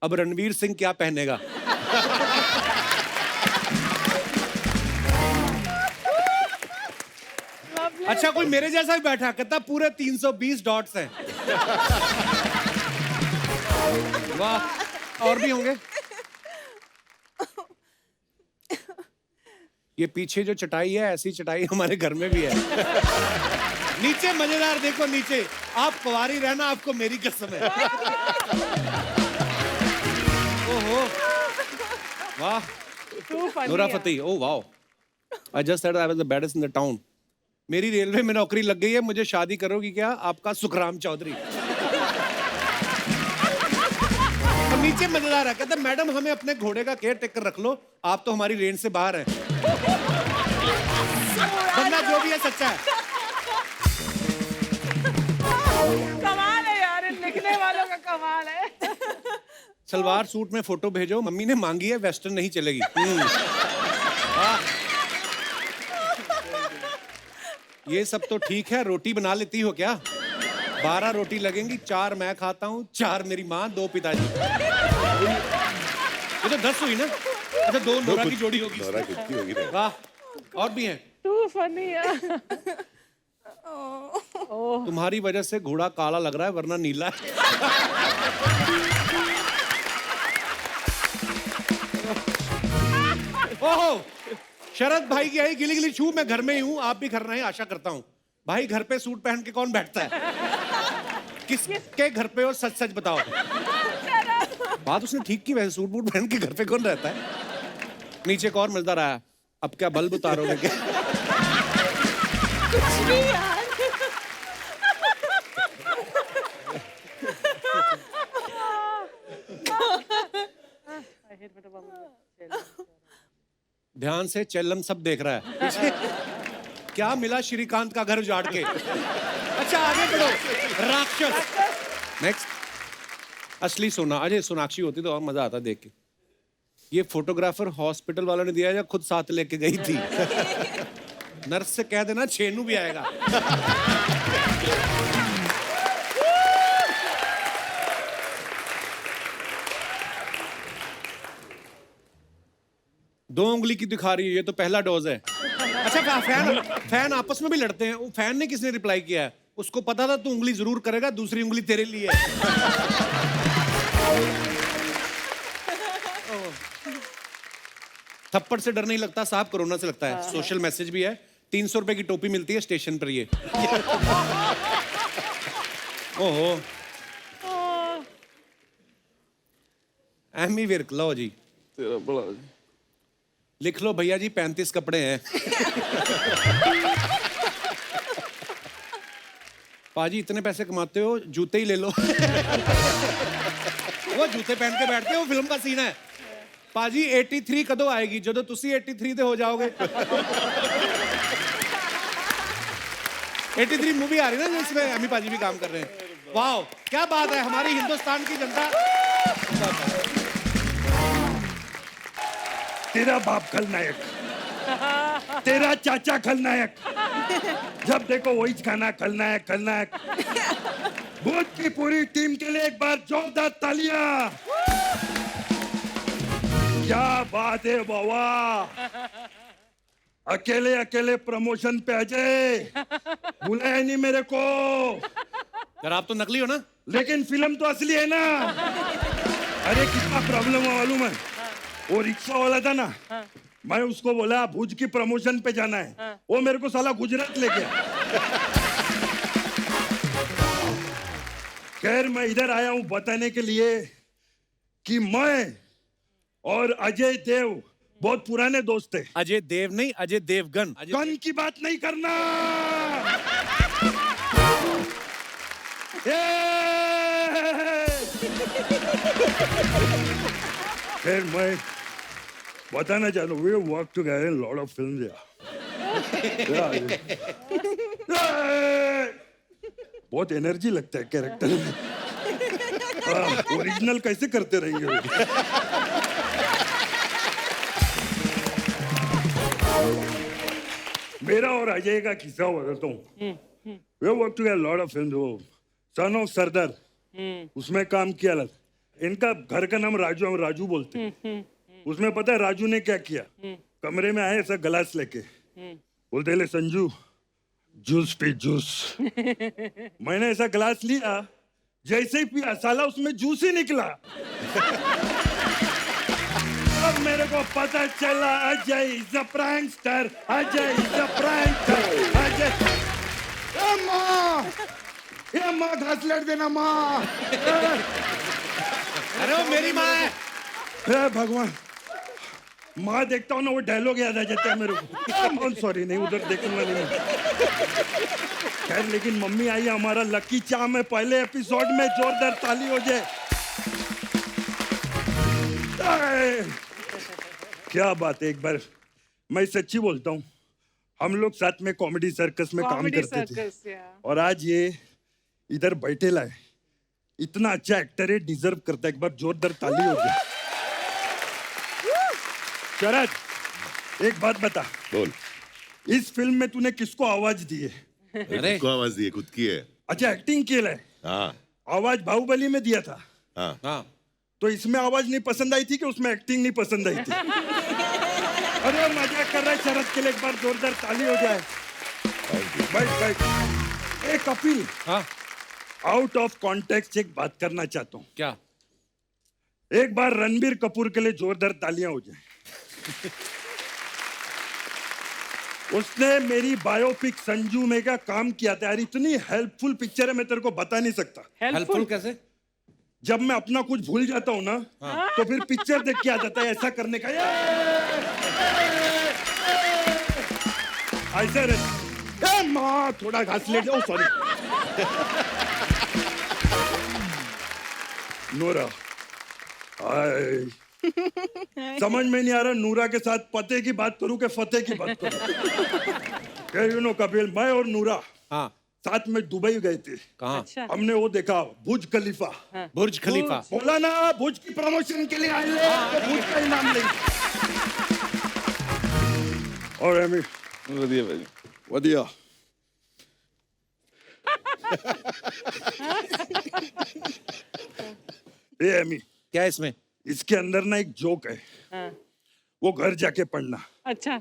अब रणवीर सिंह क्या पहनेगा। अच्छा, कोई मेरे जैसा भी बैठा, कहता पूरे 320 डॉट्स हैं। वाह, और भी होंगे। ये पीछे जो चटाई है, ऐसी चटाई हमारे घर में भी है। नीचे मजेदार, देखो नीचे, आप कुंवारी रहना, आपको मेरी कसम है। ओहो, वाह, नूरा फतेही, ओह वाह। I just said I was the baddest in the town. मेरी रेलवे में नौकरी लग गई है, मुझे शादी करोगी क्या? आपका सुखराम चौधरी। और नीचे मजेदार है, कहता मैडम हमें अपने घोड़े का केयर टेकर रख लो, आप तो हमारी रेंज से बाहर हैं। बंदा जो भी है सच्चा है। कमाल है यार, इन लिखने वालों का कमाल है। सलवार सूट में फोटो भेजो, मम्मी ने मांगी है, वेस्टर्न नहीं चलेगी। ये सब तो ठीक है, रोटी बना लेती हो क्या? 12 रोटी लगेंगी, 4 मैं खाता हूँ, 4 मेरी माँ, 2 पिताजी। ये तो 10 हुई ना? अच्छा, 2 नोरा की जोड़ी होगी। नोरा कितनी होगी ना? वाह, और भी हैं। टू फनी है। तुम्हारी वजह से घोड़ा काला लग रहा है, वरना नीला है। ओहो, शरद भाई की आई गिली गिली छू। मैं घर में ही हूँ, आप भी घर रहे हैं आशा करता हूँ। भाई घर पे सूट पहन के कौन बैठता है? किसके घर पे हो, सच सच बताओ। बात उसने ठीक की, वैसे सूट बूट पहन के घर पे कौन रहता है? नीचे एक और मिलता रहा, अब क्या बल्ब उतारोगे क्या? कुछ भी यार। ध्यान से, चेल्लम सब देख रहा है पीछे। क्या मिला श्रीकांत का घर उजाड़ के? अच्छा आगे बढ़ो, राक्षस। नेक्स्ट, असली सोना। अजय सोनाक्षी होती तो और मजा आता देख के। ये फोटोग्राफर हॉस्पिटल वालों ने दिया या खुद साथ लेके गई थी? नर्स से कह देना छेनू भी आएगा। दो उंगली की दिखा रही है, ये तो पहला डोज है। अच्छा फैन आपस में भी लड़ते हैं। वो फैन ने किसने रिप्लाई किया है? उसको पता था तू उंगली जरूर करेगा, दूसरी उंगली तेरे लिए है। थप्पड़ से डर नहीं लगता साहब, कोरोना से लगता है। सोशल मैसेज भी है, 300 रुपए की टोपी मिलती है स्टेशन पर। ये ओहो, एमी विर्क, लो जी तेरा बड़ा लिख लो भैया जी, 35 कपड़े हैं। पाजी इतने पैसे कमाते हो, जूते ही ले लो। वो जूते पहन के बैठते हो, फिल्म का सीन है। पाजी 83 कदों आएगी, जो तुसी 83 दे हो जाओगे। 83 मूवी आ रही है ना जिसमें अमी पाजी भी काम कर रहे हैं। वाह क्या बात है, हमारी हिंदुस्तान की जनता। तेरा बाप खलनायक, तेरा चाचा खलनायक, जब देखो वही खाना खलनायक खलनायक। भूत की पूरी टीम के लिए एक बार जोरदार तालियां। क्या बात है बाबा, अकेले अकेले प्रमोशन पे अजय, बुलाया नहीं मेरे को। यार आप तो नकली हो ना। लेकिन फिल्म तो असली है ना। अरे कितना प्रॉब्लम हुआ मालूम है? वो रिक्शा वाला था ना, मैं उसको बोला भुज की प्रमोशन पे जाना है, वो मेरे को साला गुजरात ले गया। खैर मैं इधर आया हूं बताने के लिए कि मैं और अजय देव बहुत पुराने दोस्त थे। अजय देव नहीं, अजय देवगन। गन की बात नहीं करना। खैर मैं बताना चाहता हूँ, we work together in a lot of films, yeah. बहुत एनर्जी लगता है कैरेक्टर में। ओरिजिनल कैसे करते रहेंगे वो? मेरा और अजय का किस्सा बताता हूँ। We work together a lot of films. वो सन ऑफ सरदार, उसमें काम किया था। इनका घर का नाम राजू, हम राजू बोलते हैं। उसमें पता है राजू ने क्या किया? कमरे में आए ऐसा गिलास लेके, बोलते ले संजू जूस पी जूस। मैंने ऐसा गिलास लिया, जैसे ही पिया साला उसमें जूस ही निकला। अब मेरे को पता चला Ajay is a prankster, Ajay is a prankster, Ajay. ये माँ घास लड़ देना माँ। अरे वो मेरी माँ है। हे भगवान, माँ देखता हूँ ना वो डायलॉग याद आ जाता है मेरे को। सॉरी नहीं, उधर देखूंगा नहीं। खैर लेकिन मम्मी आई हमारा लकी चाम है पहले एपिसोड में, जोरदार ताली हो जाए। क्या बात है, एक बार मैं सच्ची बोलता हूँ, हम लोग साथ में कॉमेडी सर्कस में काम करते थे, और आज ये इधर बैठे लाए। इतना अच्छा एक्टर है, डिजर्व करता है। एक बार जोरदार ताली हो जाए। शरद एक बात बता, बोल। इस फिल्म में तूने किसको आवाज दी है? अरे को आवाज दी है, खुद की है। अच्छा एक्टिंग केलं है। हाँ आवाज बाहुबली में दिया था, हाँ हाँ, तो इसमें आवाज नहीं पसंद आई थी कि उसमें एक्टिंग नहीं पसंद आई थी? अरे मजाक कर रहा है शरद के लिए, एक बार जोरदार ताली हो जाए। बैठ बैठ। ए कपिल, हाँ आउट ऑफ कॉन्टेक्स्ट एक बात करना चाहता हूँ। क्या? एक बार रणबीर कपूर के लिए जोरदार तालियां हो जाए। उसने मेरी बायोपिक संजू में क्या काम किया था यार, इतनी हेल्पफुल पिक्चर है, मैं तेरे को बता नहीं सकता। हेल्पफुल कैसे? जब मैं अपना कुछ भूल जाता हूँ ना, तो फिर पिक्चर देख के आ जाता है ऐसा करने का। ऐसे रे माँ, थोड़ा घास ले जाओ, सॉरी। नूरा, हाय। समझ में नहीं आ रहा नूरा के साथ पते की बात करूं कि फतेह की बात करूं। यू नो कपिल, मैं और नूरा हाँ। साथ में दुबई गए थे। कहाँ? अच्छा। हमने वो देखा बुर्ज खलीफा। बुर्ज खलीफा। बोला ना बुर्ज की प्रमोशन के लिए आए हैं, तो बुर्ज का इनाम लेंगे। और एमी वधिया भाई। वधिया। ए एमी, क्या है इसमें? इसके अंदर ना एक जोक है, हाँ। वो घर जाके पढ़ना। अच्छा।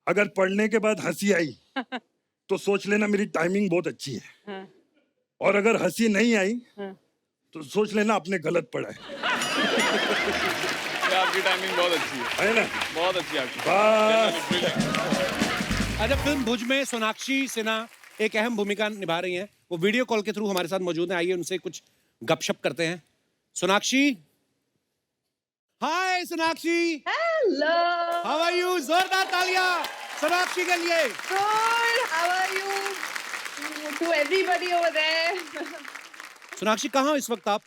अगर पढ़ने के बाद हंसी आई तो सोच लेना मेरी टाइमिंग बहुत अच्छी है, हाँ। और अगर हंसी नहीं आई हाँ। तो सोच लेना आपने गलत पढ़ा है। आपकी टाइमिंग बहुत अच्छी है ना? बहुत अच्छी आपकी। बस अच्छा, फिल्म भुज में सोनाक्षी सिन्हा एक अहम भूमिका निभा रही हैं। वो वीडियो कॉल के थ्रू हमारे साथ मौजूद हैं। आइए उनसे कुछ गपशप करते हैं। Sonakshi, hi Sonakshi. Hello. How are you? जोरदार तालियां सोनाक्षी के लिए। Good. How are you? To everybody over there. Sonakshi, कहाँ हो इस वक्त आप?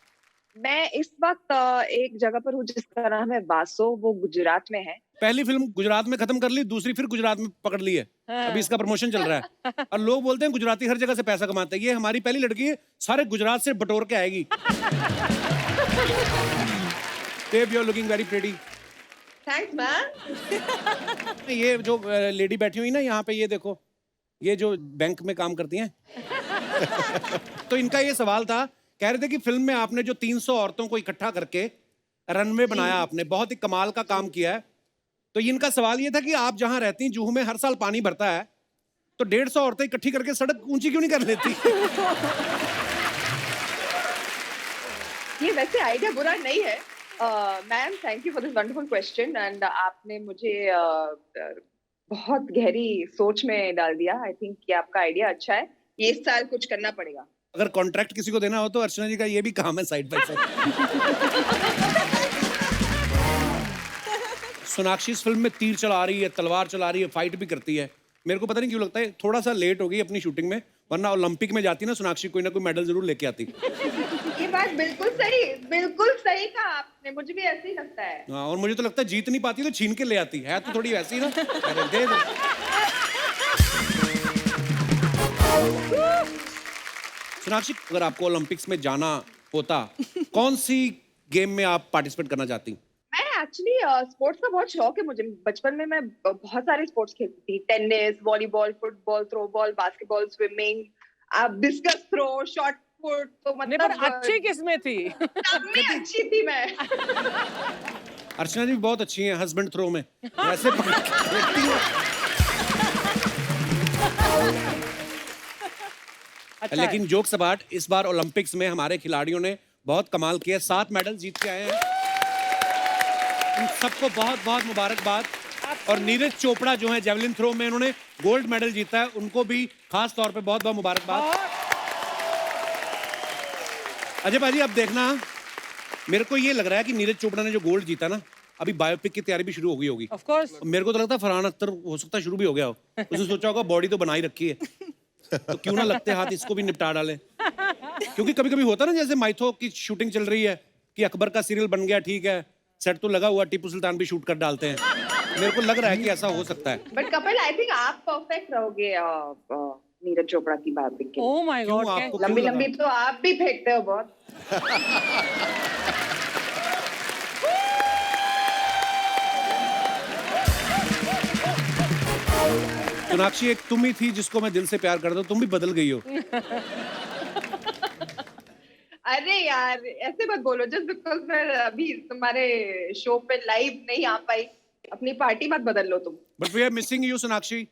मैं इस वक्त एक जगह पर हूँ जिसका नाम है वासो, वो गुजरात में है। पहली फिल्म गुजरात में खत्म कर ली, दूसरी फिर गुजरात में पकड़ ली है। अभी इसका प्रमोशन चल रहा है और लोग बोलते हैं गुजराती हर जगह से पैसा कमाते हैं। ये हमारी पहली लड़की है, सारे गुजरात से बटोर के आएगी। Babe, you're looking very pretty. Thanks, man. ये जो लेडी बैठी हुई ना यहाँ पे, ये देखो, ये जो बैंक में काम करती हैं। तो इनका ये सवाल था, कह रहे थे कि फिल्म में आपने जो 300 औरतों को इकट्ठा करके रनवे बनाया, आपने बहुत ही कमाल का काम किया है। तो इनका सवाल ये था कि आप जहाँ रहती हैं जूहू में हर साल पानी भरता है, तो 150 औरतें इकट्ठी करके सड़क ऊंची क्यों नहीं कर लेती? ये वैसे आइडिया बुरा नहीं है। Ma'am, thank you for this wonderful question, and आपने मुझे बहुत गहरी सोच में डाल दिया। आई थिंक ये आपका आइडिया अच्छा है, ये इस साल कुछ करना पड़ेगा। अगर कॉन्ट्रैक्ट किसी को देना हो तो अर्चना जी का ये भी काम है साइड बाय साइड। सोनाक्षी इस फिल्म में तीर चला रही है, तलवार चला रही है, फाइट भी करती है। मेरे को पता नहीं क्यों लगता है थोड़ा सा लेट हो गई अपनी शूटिंग में, वरना ओलंपिक में जाती ना सोनाक्षी, कोई ना कोई मेडल जरूर लेके आती। ये बात बिल्कुल सही कहा आपने, मुझे भी ऐसे ही लगता है। हाँ, और मुझे तो लगता है जीत नहीं पाती तो छीन के ले आती है, तो थोड़ी वैसी ना। अरे दे दे। सोनाक्षी, अगर आपको ओलंपिक्स में जाना होता, कौन सी गेम में आप पार्टिसिपेट करना चाहती? मैं एक्चुअली स्पोर्ट्स का बहुत शौक है मुझे। बचपन में मैं बहुत सारे स्पोर्ट्स खेलती थी, tennis, volleyball, football, throw ball, basketball, swimming, discus throw, shot put. तो नहीं, पर मतलब अच्छी किसमें थी? सब में अच्छी थी मैं। अर्चना जी भी बहुत अच्छी हैं हस्बैंड थ्रो में, ऐसे पकड़ के फेंकती हैं। अच्छा। लेकिन जोक्स अपार्ट, इस बार ओलंपिक्स में हमारे खिलाड़ियों ने बहुत कमाल किया, 7 मेडल जीत के आए हैं। इन सबको बहुत बहुत मुबारकबाद। और नीरज चोपड़ा जो है जेवलिन थ्रो में, उन्होंने गोल्ड मेडल जीता है, उनको भी खास तौर पे बहुत बहुत मुबारकबाद। अजय भाजी, अब देखना, मेरे को ये लग रहा है कि नीरज चोपड़ा ने जो गोल्ड जीता ना, अभी बायोपिक की तैयारी भी शुरू हो गई होगी। Of course. मेरे को तो लगता है फरहान अख्तर हो सकता है शुरू भी हो गया हो। उसने सोचा होगा बॉडी तो बनाई रखी है, तो क्यों ना लगते हाथ इसको भी निपटा डाले। क्योंकि कभी कभी होता ना, जैसे माइथो की शूटिंग चल रही है कि अकबर का सीरियल बन गया, ठीक है, सेट तो लगा हुआ, टीपू सुल्तान भी शूट कर डालते हैं। मेरे को लग रहा है कि ऐसा हो सकता है। बट कपिल, आई थिंक आप परफेक्ट रहोगे नीरज चोपड़ा की बात के। Oh my क्यों God, आपको लंबी क्यों लंबी लगा? तो आप भी फेंकते हो बहुत। सोनाक्षी, एक तुम ही थी जिसको मैं दिल से प्यार करता हूँ, तुम भी बदल गई हो। अरे यार, ऐसे मत बोलो। जस्ट बिकॉज मैं अभी तुम्हारे शो पे लाइव नहीं आ पाई, अपनी पार्टी मत बदल लो तुम। But we are missing you Sonakshi.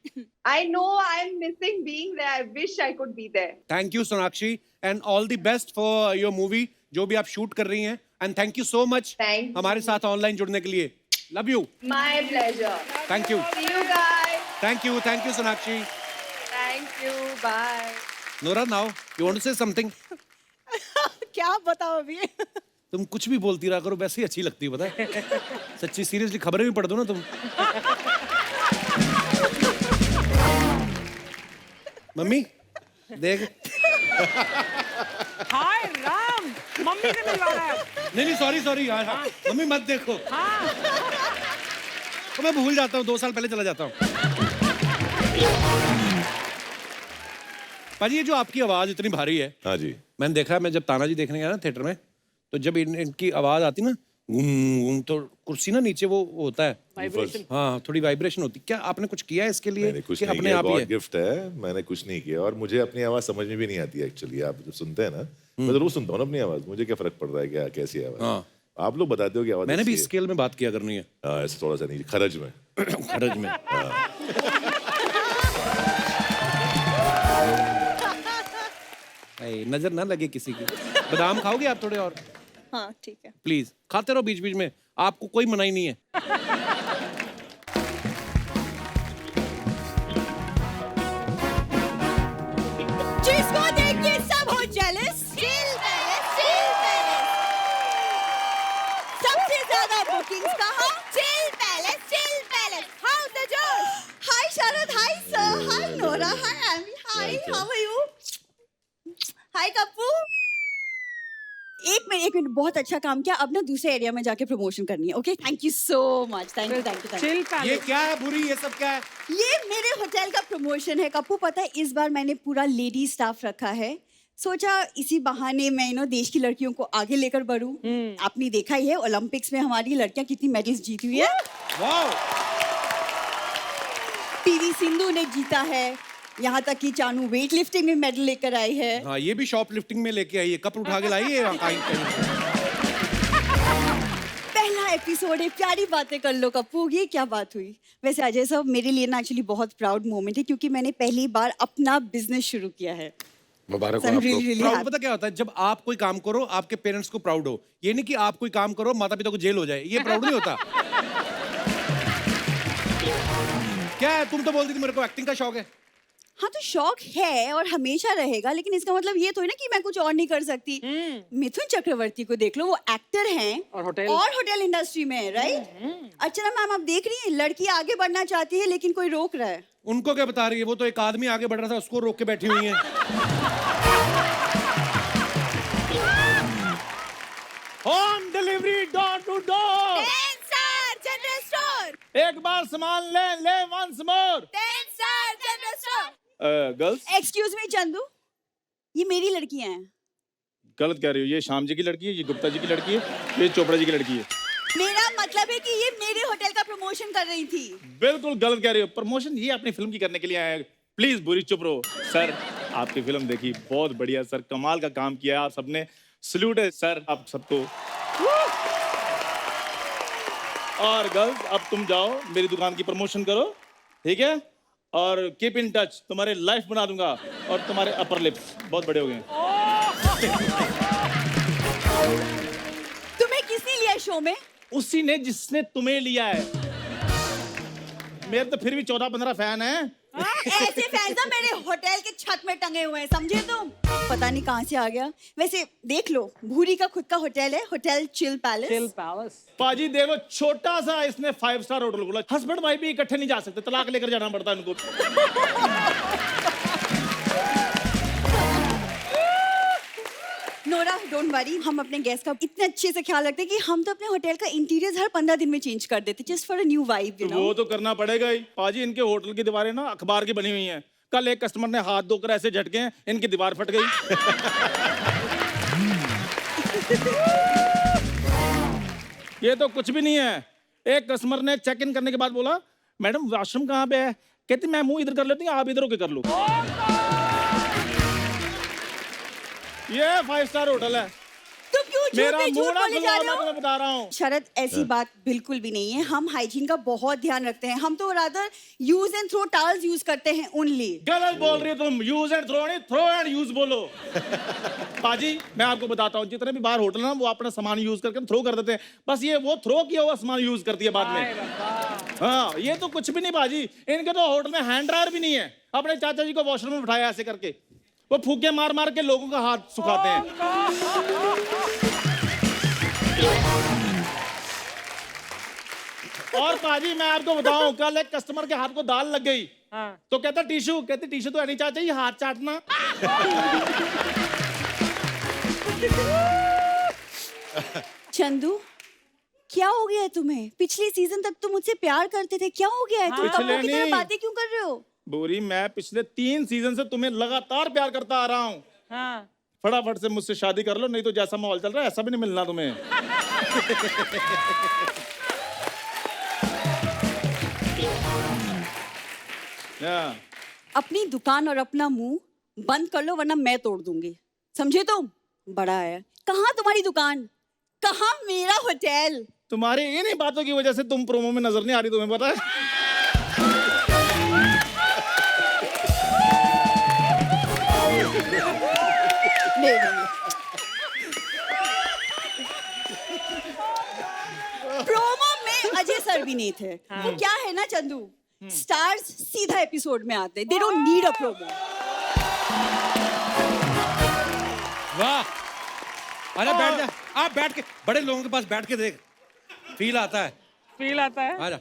I know I am missing being there. I wish I could be there. Thank you Sonakshi, and all the best for your movie जो भी आप शूट कर रही हैं, and thank you so much Thank you. हमारे साथ online जुड़ने के लिए। Love you. My pleasure. Thank you. See you guys. Thank you, Sonakshi. Thank you. Bye. Nora, now you want to say something? क्या बताओ अभी? तुम कुछ भी बोलती रहा करो, वैसे ही अच्छी लगती है, पता है? सच्ची सीरियसली खबरें भी पढ़ दो ना तुम। मम्मी देख। हाय राम, मम्मी से मिलवा रहा है। नहीं सॉरी यार। हाँ। मम्मी मत देखो। हाँ। तो मैं भूल जाता हूँ, 2 साल पहले चला जाता हूँ। पाजी, ये जो आपकी आवाज इतनी भारी है। हाँ जी। मैंने देखा, मैं जब तानाजी देखने गया ना थिएटर में, तो जब इनकी आवाज आती ना गूं, तो कुर्सी ना नीचे वो होता है वाइब्रेशन। हाँ, थोड़ी वाइब्रेशन होती। क्या आपने कुछ किया है इसके लिए? मैंने कुछ कि नहीं अपने किया, आप ही गॉड है? गिफ्ट है। मैंने कुछ नहीं किया और मुझे अपनी आवाज समझ में भी नहीं आती है एक्चुअली। आप जब सुनते हैं ना, मैं जरूर सुनता हूँ ना अपनी आवाज, मुझे क्या फर्क पड़ता है क्या कैसी आवाज। हाँ। आप लोग बताते हो कि आवाज मैंने भी ऐसी है। स्केल में बात किया करनी है। हाँ, ऐसे थोड़ा सा नहीं, खरज में। खरज में। नजर ना लगे किसी की। बादाम खाओगे आप थोड़े और? हाँ ठीक है। प्लीज खाते रहो बीच बीच में, आपको कोई मनाही नहीं है। जिसको देख के सब हो जेलस। Chill palace. सबसे ज्यादा बुकिंग्स कहाँ? Chill palace. How the josh? Hi Sharad, hi sir, hi Nora, hi Amy, hi how are you? Hi Kappu. एक मिनट, बहुत अच्छा काम किया। अब ना दूसरे एरिया में जाके प्रमोशन करनी है। Okay, thank you so much. Thank you. Chill ये पैलेस। क्या है बुरी, ये सब क्या है? ये मेरे होटल का प्रमोशन है कप्पू। पता है, इस बार मैंने पूरा लेडी स्टाफ रखा है। सोचा इसी बहाने मैं देश की लड़कियों को आगे लेकर बढ़ूं। आपने देखा ही है ओलंपिक्स में हमारी लड़कियां कितनी मेडल्स जीती हुई है। वाओ। पीवी सिंधु ने जीता है, यहाँ तक कि चानू वेट लिफ्टिंग में मेडल लेकर आई है। हाँ, ये भी शॉप लिफ्टिंग में लेके आई है, कप उठा के लाई है कहीं। पहला एपिसोड है, प्यारी बातें कर लो कप्पू। ये क्या बात हुई? वैसे अजय साहब, मेरे लिए ना एक्चुअली बहुत प्राउड मोमेंट है, क्योंकि मैंने पहली बार अपना बिजनेस शुरू किया है। मुबारक So हो I'm आपको। really, really proud happy. पता क्या होता है? जब आप कोई काम करो, आपके पेरेंट्स को प्राउड हो। ये नहीं कि आप कोई काम करो, माता पिता को जेल हो जाए, ये प्राउड नहीं होता। क्या है, तुम तो बोलती थी मेरे को एक्टिंग का शौक है। हाँ तो शौक है और हमेशा रहेगा, लेकिन इसका मतलब ये तो है ना कि मैं कुछ और नहीं कर सकती। मिथुन चक्रवर्ती को देख लो, वो एक्टर हैं और होटल इंडस्ट्री में है, राइट? अर्चना मैम, आप देख रही हैं, लड़की आगे बढ़ना चाहती है लेकिन कोई रोक रहा है। उनको क्या बता रही है? वो तो एक आदमी आगे बढ़ रहा था, उसको रोक के बैठी हुई है। Home delivery door to door. General store. एक बार सामान ले once more. General store. Girls, excuse me Chandu, ये मेरी लड़कियां हैं। गलत कह रही हो। ये श्याम जी की लड़की है, ये गुप्ता जी की लड़की है, ये चोपड़ा जी की लड़की है। मेरा मतलब है कि ये मेरे होटल का प्रमोशन कर रही थी। बिल्कुल गलत कह रही हो। प्रमोशन ये अपनी फिल्म की करने के लिए आए हैं। प्लीज बुरी चुप रहो। सर, आपकी फिल्म देखी, बहुत बढ़िया सर, कमाल का काम किया आप सबने। सल्यूट है सर आप सबको। और गर्ल्स, अब तुम जाओ मेरी दुकान की प्रमोशन करो, ठीक है? और कीप इन टच, तुम्हारे लाइफ बना दूंगा और तुम्हारे अपर लिप्स बहुत बड़े हो गए। तुम्हें किसने लिया शो में? उसी ने जिसने तुम्हें लिया है। मेरे तो फिर भी 14-15 फैन हैं। ऐसे फैंस ना मेरे होटल के छत में टंगे हुए हैं, समझे तुम? पता नहीं कहाँ से आ गया। वैसे देख लो, भूरी का खुद का होटल है, होटल चिल पैलेस। पाजी देखो, छोटा सा इसने 5 स्टार होटल खोला। हस्बैंड वाइफ भी इकट्ठे नहीं जा सकते, तलाक लेकर जाना पड़ता है उनको। नोरा, डोंट वरी, हम अपने गेस्ट का इतने अच्छे से ख्याल रखते हैं कि हम तो अपने होटल का इंटीरियर हर 15 दिन में चेंज कर देते, just for a new vibe, you know. वो तो करना पड़ेगा ही। पाजी, इनके होटल की दीवारें ना अखबार की बनी हुई हैं। कल एक कस्टमर ने हाथ धोकर ऐसे झटके हैं, इनकी दीवार फट गई। ये तो कुछ भी नहीं है। एक कस्टमर ने चेक इन करने के बाद बोला, मैडम वॉशरूम कहाँ पे है? कहती मैं मुंह इधर कर लेती हूँ, आप इधर होके कर लो। ये 5 स्टार होटल है। तुम क्यों झूठ मेरा पे झूठ मूड बोले जा रहे मैं हो? तुम्हें बता रहा हूँ। शरद, ऐसी बात बिल्कुल भी नहीं है। हम हाइजीन का बहुत ध्यान रखते हैं। हम तो rather use and throw towels use करते हैं ओनली। गलत बोल रही हो तुम। यूज एंड थ्रो नहीं, थ्रो एंड यूज बोलो। पाजी मैं आपको बताता हूँ, जितने भी बाहर होटल ना वो अपना सामान यूज करके थ्रो कर देते हैं। बस ये वो थ्रो किया हुआ सामान यूज करती है बाद में। हाँ, ये तो कुछ भी नहीं बाजी। इनके तो होटल में हैंड ड्रायर भी नहीं है। अपने चाचा जी को वॉशरूम में बिठाया ऐसे करके, वो फूके मार मार के लोगों का हाथ सुखाते हैं। और पाजी मैं आपको बताऊं, कल एक कस्टमर के हाथ को दाल लग गई। तो कहता टिश्यू, कहते टिश्यू तो नहीं चाचा जी, हाथ चाटना। चंदू, क्या हो गया है तुम्हें? पिछले सीजन तक तुम मुझसे प्यार करते थे, क्या हो गया है? तुम कब्बों की तरह बातें क्यों कर रहे हो? बोरी, मैं पिछले 3 सीजन से तुम्हें लगातार प्यार करता आ रहा हूँ। हाँ। फटाफट से मुझसे शादी कर लो, नहीं तो जैसा माहौल चल रहा है ऐसा भी नहीं मिलना तुम्हें। अपनी दुकान और अपना मुंह बंद कर लो, वरना मैं तोड़ दूंगी, समझे तुम? बड़ा है। कहाँ तुम्हारी दुकान, कहाँ मेरा होटल? तुम्हारी इन्हीं बातों की वजह से तुम प्रोमो में नजर नहीं आ रही, तुम्हें पता है? प्रोमो में अजय सर भी नहीं थे। वो क्या है ना चंदू, स्टार्स सीधा एपिसोड में आते, they don't need a promo. वाह, अरे बैठ जा, आप बैठ के, बड़े लोगों के पास बैठ के देख, फील आता है। फील आता है। आजा।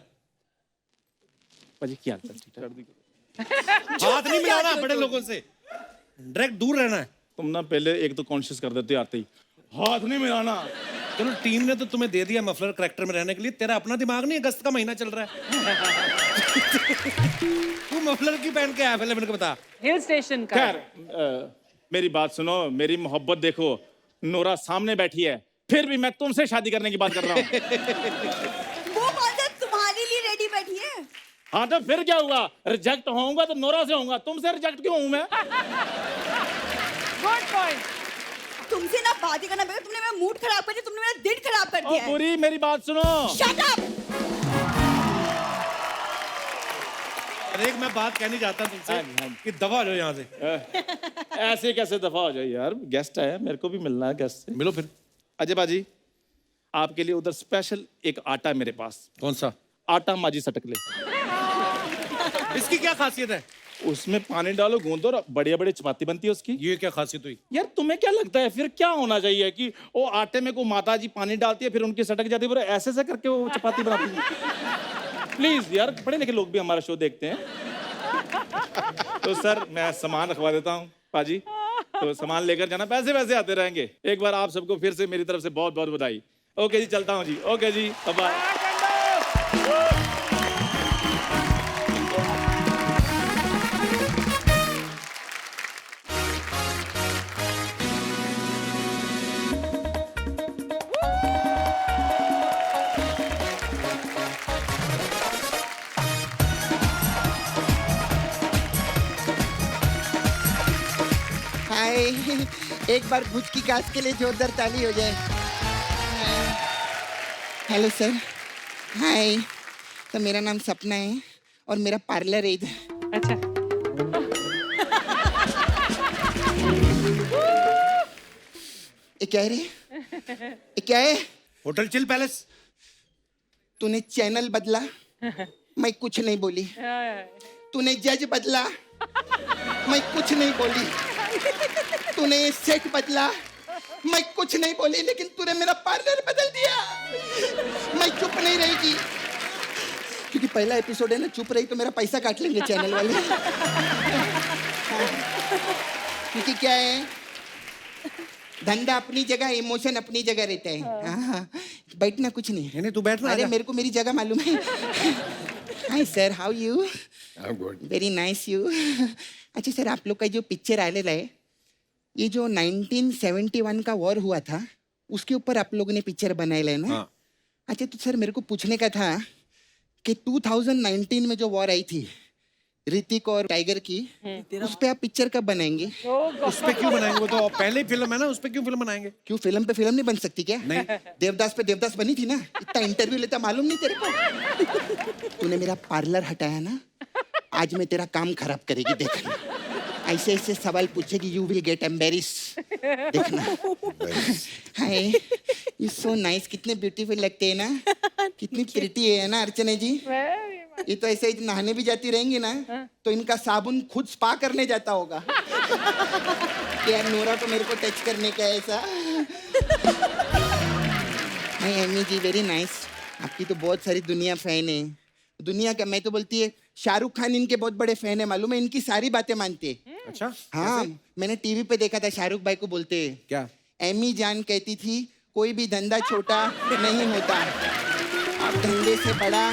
पाजी क्या हाल चाल? हाथ नहीं मिलाना बड़े लोगों से, डायरेक्ट दूर रहना है। तुम ना पहले एक तो कॉन्शियस कर देते आते ही, हाथ नहीं मिलाना। चलो टीम ने तो तुम्हें दे दिया मफलर करैक्टर में रहने के लिए, तेरा अपना दिमाग नहीं, अगस्त का महीना चल रहा है। तू मफलर की पहन के आया पहले मेरे को बता। हिल स्टेशन का। खैर, मेरी बात सुनो, मेरी मोहब्बत देखो। नोरा सामने बैठी है, फिर भी मैं तुमसे शादी करने की बात कर रहा हूँ। वो बात तुम्हारे लिए रेडी बैठी है। हाँ तो फिर क्या हुआ? रिजेक्ट होऊंगा तो नोरा से होऊंगा, तुमसे रिजेक्ट क्यों हूं मैं? Good point. तुमसे ना बात ही करना बेटा, तुमने मेरा मूड खराब कर दिया, तुमने मेरा दिन खराब कर दिया है। बुरी, मेरी बात सुनो। Shut up. अरे एक मैं बात कहनी चाहता हूं तुमसे कि दफा हो जाओ यहाँ से। ऐसे कैसे दफा हो जाए यार, गेस्ट आया, मेरे को भी मिलना है गेस्ट से। मिलो फिर। अजय बाजी, आपके लिए उधर स्पेशल एक आटा है मेरे पास। कौन सा आटा? माजी सटक ले। इसकी क्या खासियत है? उसमें पानी डालो, गूंदो और बढ़िया बढ़िया चपाती बनती है उसकी। ये क्या खासियत हुई? यार तुम्हें क्या लगता है फिर क्या होना चाहिए कि वो आटे में को माता जी पानी डालती है, फिर उनकी सटक जाती है, फिर ऐसे ऐसे करके वो चपाती बनाती है? प्लीज यार, पढ़े लिखे लोग भी हमारा शो देखते हैं। तो सर मैं सामान रखवा देता हूँ पाजी, तो सामान लेकर जाना, पैसे वैसे आते रहेंगे। एक बार आप सबको फिर से मेरी तरफ से बहुत बहुत बधाई। ओके जी, चलता हूँ जी। ओके जी, बाय। हाय, एक बार भुज की कास्ट के लिए जोरदार ताली हो जाए। Hello sir. हाय, तो मेरा नाम सपना है और मेरा पार्लर है इधर। अच्छा। ये क्या है रे? ये क्या है? Hotel chill palace. तूने चैनल बदला, मैं कुछ नहीं बोली। तूने जज बदला, मैं कुछ नहीं बोली। तूने सेट बदला, मैं कुछ नहीं बोली, लेकिन तूने मेरा पार्लर बदल दिया। मैं चुप नहीं रहेगी, क्योंकि पहला एपिसोड है ना, चुप रही तो मेरा पैसा काट लेंगे चैनल वाले। क्योंकि क्या है, धंधा अपनी जगह, इमोशन अपनी जगह रहता है। हाँ, बैठना कुछ नहीं। तू बैठना। अरे मेरे को मेरी जगह मालूम है। Hi sir, how you? I am good. Very nice you. अच्छा सर, आप लोग का जो पिक्चर आलेला है, ये जो 1971 का वॉर हुआ था, उसके ऊपर आप लोगों ने पिक्चर बनाया है ना? हाँ। अच्छा तो सर, मेरे को पूछने का था कि 2019 में जो वॉर आई थी, ऋतिक और टाइगर की, उस पे आप पिक्चर कब बनाएंगे? उस पे क्यों बनाएंगे? वो तो पहले फिल्म है ना, उस पे क्यों फिल्म बनाएंगे? क्यों फिल्म पे फिल्म नहीं बन सकती क्या? नहीं। देवदास पे देवदास बनी थी ना, इतना इंटरव्यू लेता मालूम नहीं तेरे को? तूने मेरा पार्लर हटाया ना, आज मैं तेरा काम खराब करेगी देखना। ऐसे ऐसे सवाल पूछेगी, यू विल गेट एम्बेरिस, देखना। हाय, यू सो नाइस, कितने ब्यूटीफुल लगते हैं ना, कितनी प्रिटी है ना अर्चना जी। ये तो ऐसे ही नहाने भी जाती रहेंगी ना, तो इनका साबुन खुद स्पा करने जाता होगा। यार नोरा को मेरे को टच करने का ऐसा। हाय एमी जी, वेरी नाइस। आपकी तो बहुत सारी दुनिया फैन है। दुनिया का, मैं तो बोलती है शाहरुख खान इनके बहुत बड़े फैन है, मालूम है, इनकी सारी बातें मानते हैं। अच्छा, हाँ, मैंने टीवी पे देखा था, शाहरुख भाई को बोलते हैं क्या? एमी जान कहती थी कोई भी धंधा छोटा नहीं होता और धंधे से बड़ा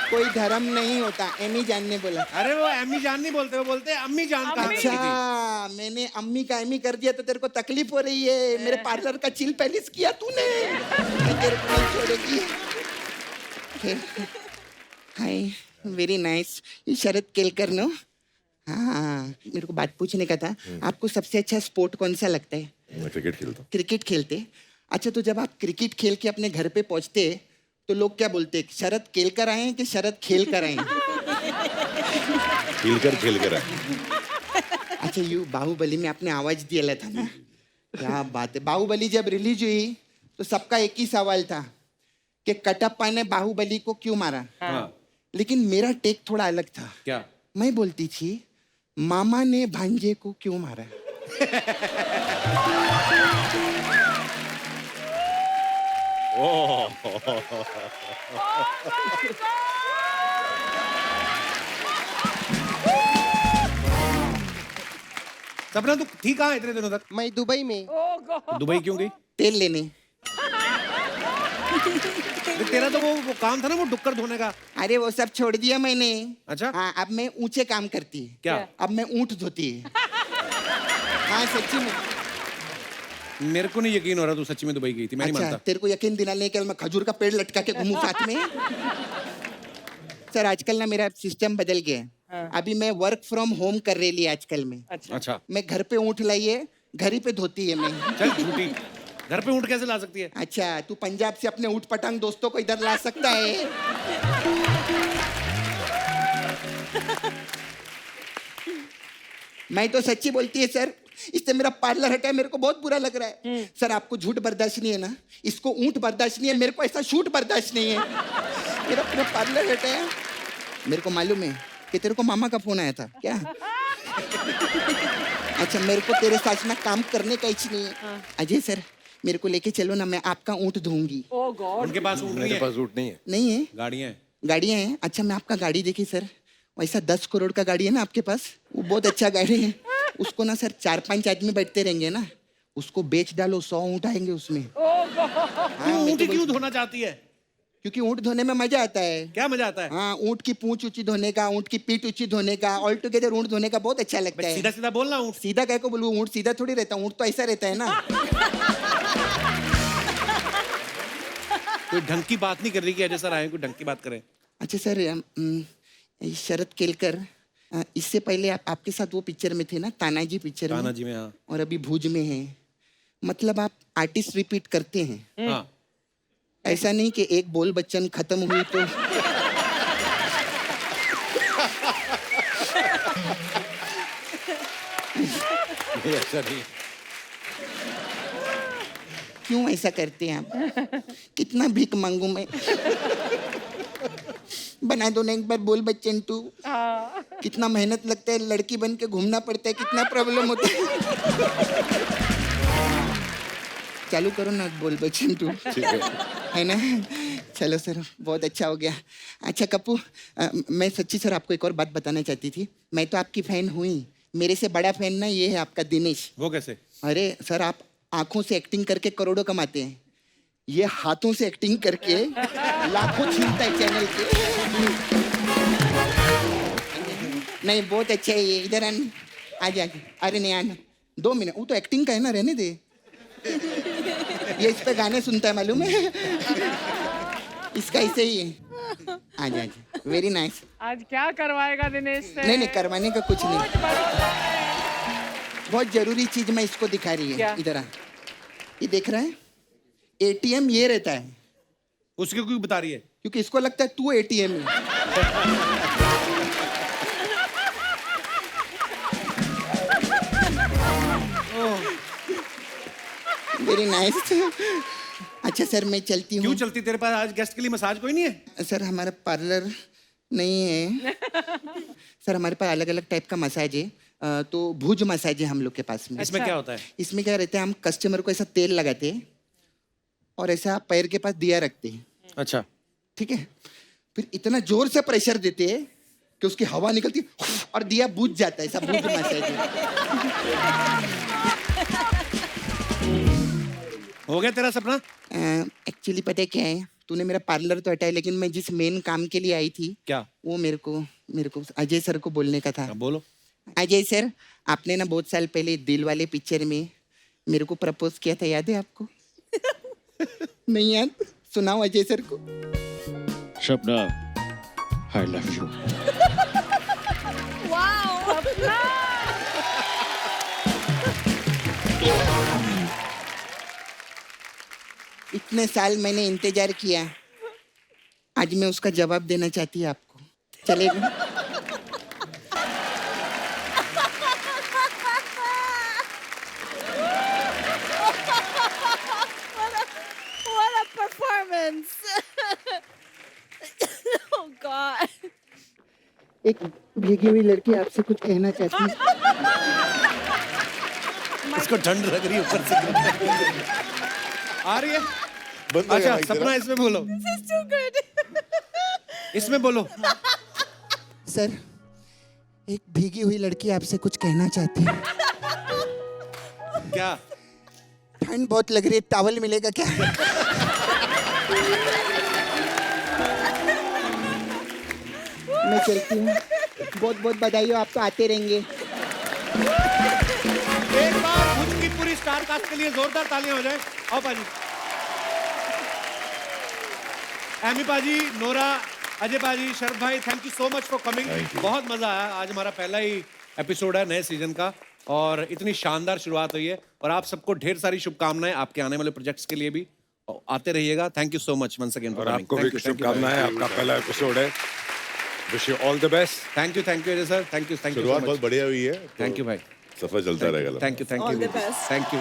कोई धर्म नहीं होता। एमी जान ने बोला। अरे वो अम्मी जान नहीं बोलते, वो बोलते हैं अम्मी जान का। अच्छा, मैंने अम्मी का एमी कर दिया तो तेरे को तकलीफ हो रही है। मेरे पार्लर का चिल पैलेस किया तूने, मैं तेरे को नहीं छोड़ेगी। हाय, वेरी नाइस। ये शरद केलकर नो? हाँ, मेरे को बात पूछने का था, आपको सबसे अच्छा स्पोर्ट कौन सा लगता है? मैं क्रिकेट खेलता हूँ। क्रिकेट खेलते? अच्छा, तो जब आप क्रिकेट खेल के अपने घर पे पहुंचते तो लोग क्या बोलते हैं, शरद खेल कर आए हैं कि शरद खेल कर आए हैं? खेल कर अच्छा, यू बाहुबली में आपने आवाज दिया था ना, क्या बात है। बाहुबली जब रिलीज हुई तो सबका एक ही सवाल था कि कटप्पा ने बाहुबली को क्यों मारा। हाँ। लेकिन मेरा टेक थोड़ा अलग था। क्या? मैं बोलती थी मामा ने भांजे को क्यों मारा। सपना तू थी कहाँ इतने दिनों तक? मैं दुबई में। दुबई क्यों गई? तेल लेने। तेरा तो वो काम था ना, वो डुक्कर धोने का। अरे वो सब छोड़ दिया मैंने। अच्छा? हाँ, अब मैं ऊंचे काम करती है। क्या? अब मैं ऊंट धोती है। हाँ, सच्ची में। मेरे को नहीं यकीन हो रहा तू सच्ची में दुबई गई थी। मैं नहीं अच्छा, मानता। तेरे को यकीन दिलाने के लिए मैं खजूर का पेड़ लटका के घूमूं साथ में? सर, आजकल ना मेरा सिस्टम बदल गया है। अभी मैं वर्क फ्रॉम होम कर रही है आजकल में। अच्छा, मैं घर पे ऊँट लाइए, घर ही पे धोती है मैं। चल झूठी, घर पे ऊँट कैसे ला सकती है? अच्छा, तू पंजाब से अपने ऊँट पटांग दोस्तों को इधर ला सकता है? मैं तो सच्ची बोलती है सर, इससे मेरा पार्लर हटा है, मेरे को बहुत बुरा लग रहा है। सर, आपको झूठ बर्दाश्त नहीं है ना, इसको ऊँट बर्दाश्त नहीं है, मेरे को ऐसा शूट बर्दाश्त नहीं है। मेरा पूरा पार्लर हटा है। मेरे को मालूम है कि तेरे को मामा का फोन आया था क्या? अच्छा, मेरे को तेरे साथ ना काम करने का इच्छा नहीं है। अजय सर, मेरे को लेके चलो ना, मैं आपका ऊँट धोऊंगी। उनके पास ऊँट नहीं मेरे है? पास ऊँट नहीं है। नहीं है? गाड़ियाँ हैं। गाड़ियाँ हैं? अच्छा, मैं आपका गाड़ी देखी सर, वैसा 10 करोड़ का गाड़ी है ना आपके पास, वो बहुत अच्छा गाड़ी है। उसको ना सर 4-5 आदमी बैठते रहेंगे ना, उसको बेच डालो, 100 ऊँट आएंगे उसमें। क्यों ऊँट ही क्यों धोना चाहती है? क्योंकि ऊँट धोने में मजा आता है। क्या मजा आता है? हाँ, ऊँट की पूंछ ऊंची धोने का, ऊँट की पीठ ऊंची धोने का, ऑल टुगेदर ऊँट धोने का बहुत अच्छा लगता है। सीधा सीधा बोलना ऊँट। सीधा कह को बोलूं? ऊँट सीधा थोड़ी रहता, ऊँट तो ऐसा रहता है ना। कोई ढंग की बात नहीं कर रही कि अजय सर आए, कोई ढंग की बात करें। अच्छा सर, शरद केलकर, इससे पहले आपके साथ वो पिक्चर में थे ना, तानाजी पिक्चर में। तानाजी में, हाँ। और अभी भुज में है, मतलब आप आर्टिस्ट रिपीट करते हैं? हाँ। ऐसा नहीं कि एक बोल बच्चन खत्म हुई तो ऐसा नहीं। क्यों ऐसा करते हैं आप? कितना भीख मांगू मैं? बना दो ना एक बार बोल बच्चन टू। कितना मेहनत लगता है, लड़की बन के घूमना पड़ता है, कितना प्रॉब्लम होता है। चालू करो ना बोल बच्चन टू, है ना? चलो सर, बहुत अच्छा हो गया। अच्छा कप्पू, मैं सच्ची सर आपको एक और बात बताना चाहती थी। मैं तो आपकी फैन हुई, मेरे से बड़ा फैन ना ये है आपका दिनेश। वो कैसे? अरे सर, आप आंखों से एक्टिंग करके करोड़ों कमाते हैं, ये हाथों से एक्टिंग करके लाखों छीनता है चैनल के। नहीं, बहुत अच्छा है ये। इधर आना, आ जा। अरे नहीं, आना 2 मिनट। वो तो एक्टिंग का है ना, रहने दे। ये इस पे गाने सुनता है मालूम है, इसका ऐसे ही है। आ जा। Very nice. आज क्या करवाएगा दिनेश से? नहीं नहीं, करवाने का कुछ नहीं, कुछ भरोसा नहीं। बहुत जरूरी चीज मैं इसको दिखा रही क्या? है। इधर आ, ये देख रहा है, एटीएम ये रहता है, उसके क्यों बता रही है? क्योंकि इसको लगता है तू एटीएम है। Very nice. अच्छा सर, मैं चलती क्यों हूँ। चलती? तेरे पास आज गेस्ट के लिए मसाज कोई नहीं है? सर हमारा पार्लर नहीं है। सर हमारे पास अलग अलग टाइप का मसाज है। तो भुज मसाज है हम लोग के पास में। इसमें क्या होता है? इसमें क्या रहता है, हम कस्टमर को ऐसा तेल लगाते हैं और ऐसा पैर के पास दिया रखते हैं, अच्छा। ठीक है, फिर इतना जोर से प्रेशर देते हैं कि उसकी हवा निकलती है और दिया बुझ जाता है। ऐसा भुज मसाज है। हो गया तेरा सपना? एक्चुअली पता है क्या है, तूने मेरा पार्लर तो हटाया, लेकिन मैं जिस मेन काम के लिए आई थी, क्या? वो मेरे को अजय सर को बोलने का था। अब बोलो। अजय सर, आपने ना बहुत साल पहले दिल वाले पिक्चर में मेरे को प्रपोज किया था, याद है आपको? नहीं याद? सुनाओ अजय सर को। Shabana, I love you. इतने साल मैंने इंतजार किया, आज मैं उसका जवाब देना चाहती हूँ आपको, चलेगा? What a performance! Oh God! एक भीगी हुई लड़की आपसे कुछ कहना चाहती है। इसको ठंड लग रही है ऊपर से। आ रही है? बंद हो गया अच्छा, माइक सपना तेरा। इसमें बोलो। This is too good. इसमें बोलो। सर, एक भीगी हुई लड़की आपसे कुछ कहना चाहती है। क्या? ठंड बहुत लग रही है, टॉवल मिलेगा क्या? मैं चलती हूँ, बहुत बहुत बधाई हो, आप तो आते रहेंगे। एक बार भुज की पूरी स्टार कास्ट के लिए जोरदार तालियां हो जाए। आओ पाजी। एमी पाजी, नोरा, अजय पाजी, शरद भाई, thank you so much for coming. Thank you. बहुत मजा आया। आज हमारा पहला ही एपिसोड है नए सीजन का और इतनी शानदार शुरुआत हुई है और आप सबको ढेर सारी शुभकामनाएं आपके आने वाले प्रोजेक्ट्स के लिए भी। और आते रहिएगा। Thank you so much once again और आपको भी शुभकामनाएं, आपका पहला एपिसोड है। Wish you all the best. Thank you Ajay sir. Thank you शुरुआत बहुत बढ़िया हुई है, थैंक यू भाई। सफर चलता रहेगा। Thank you All the best. Thank you.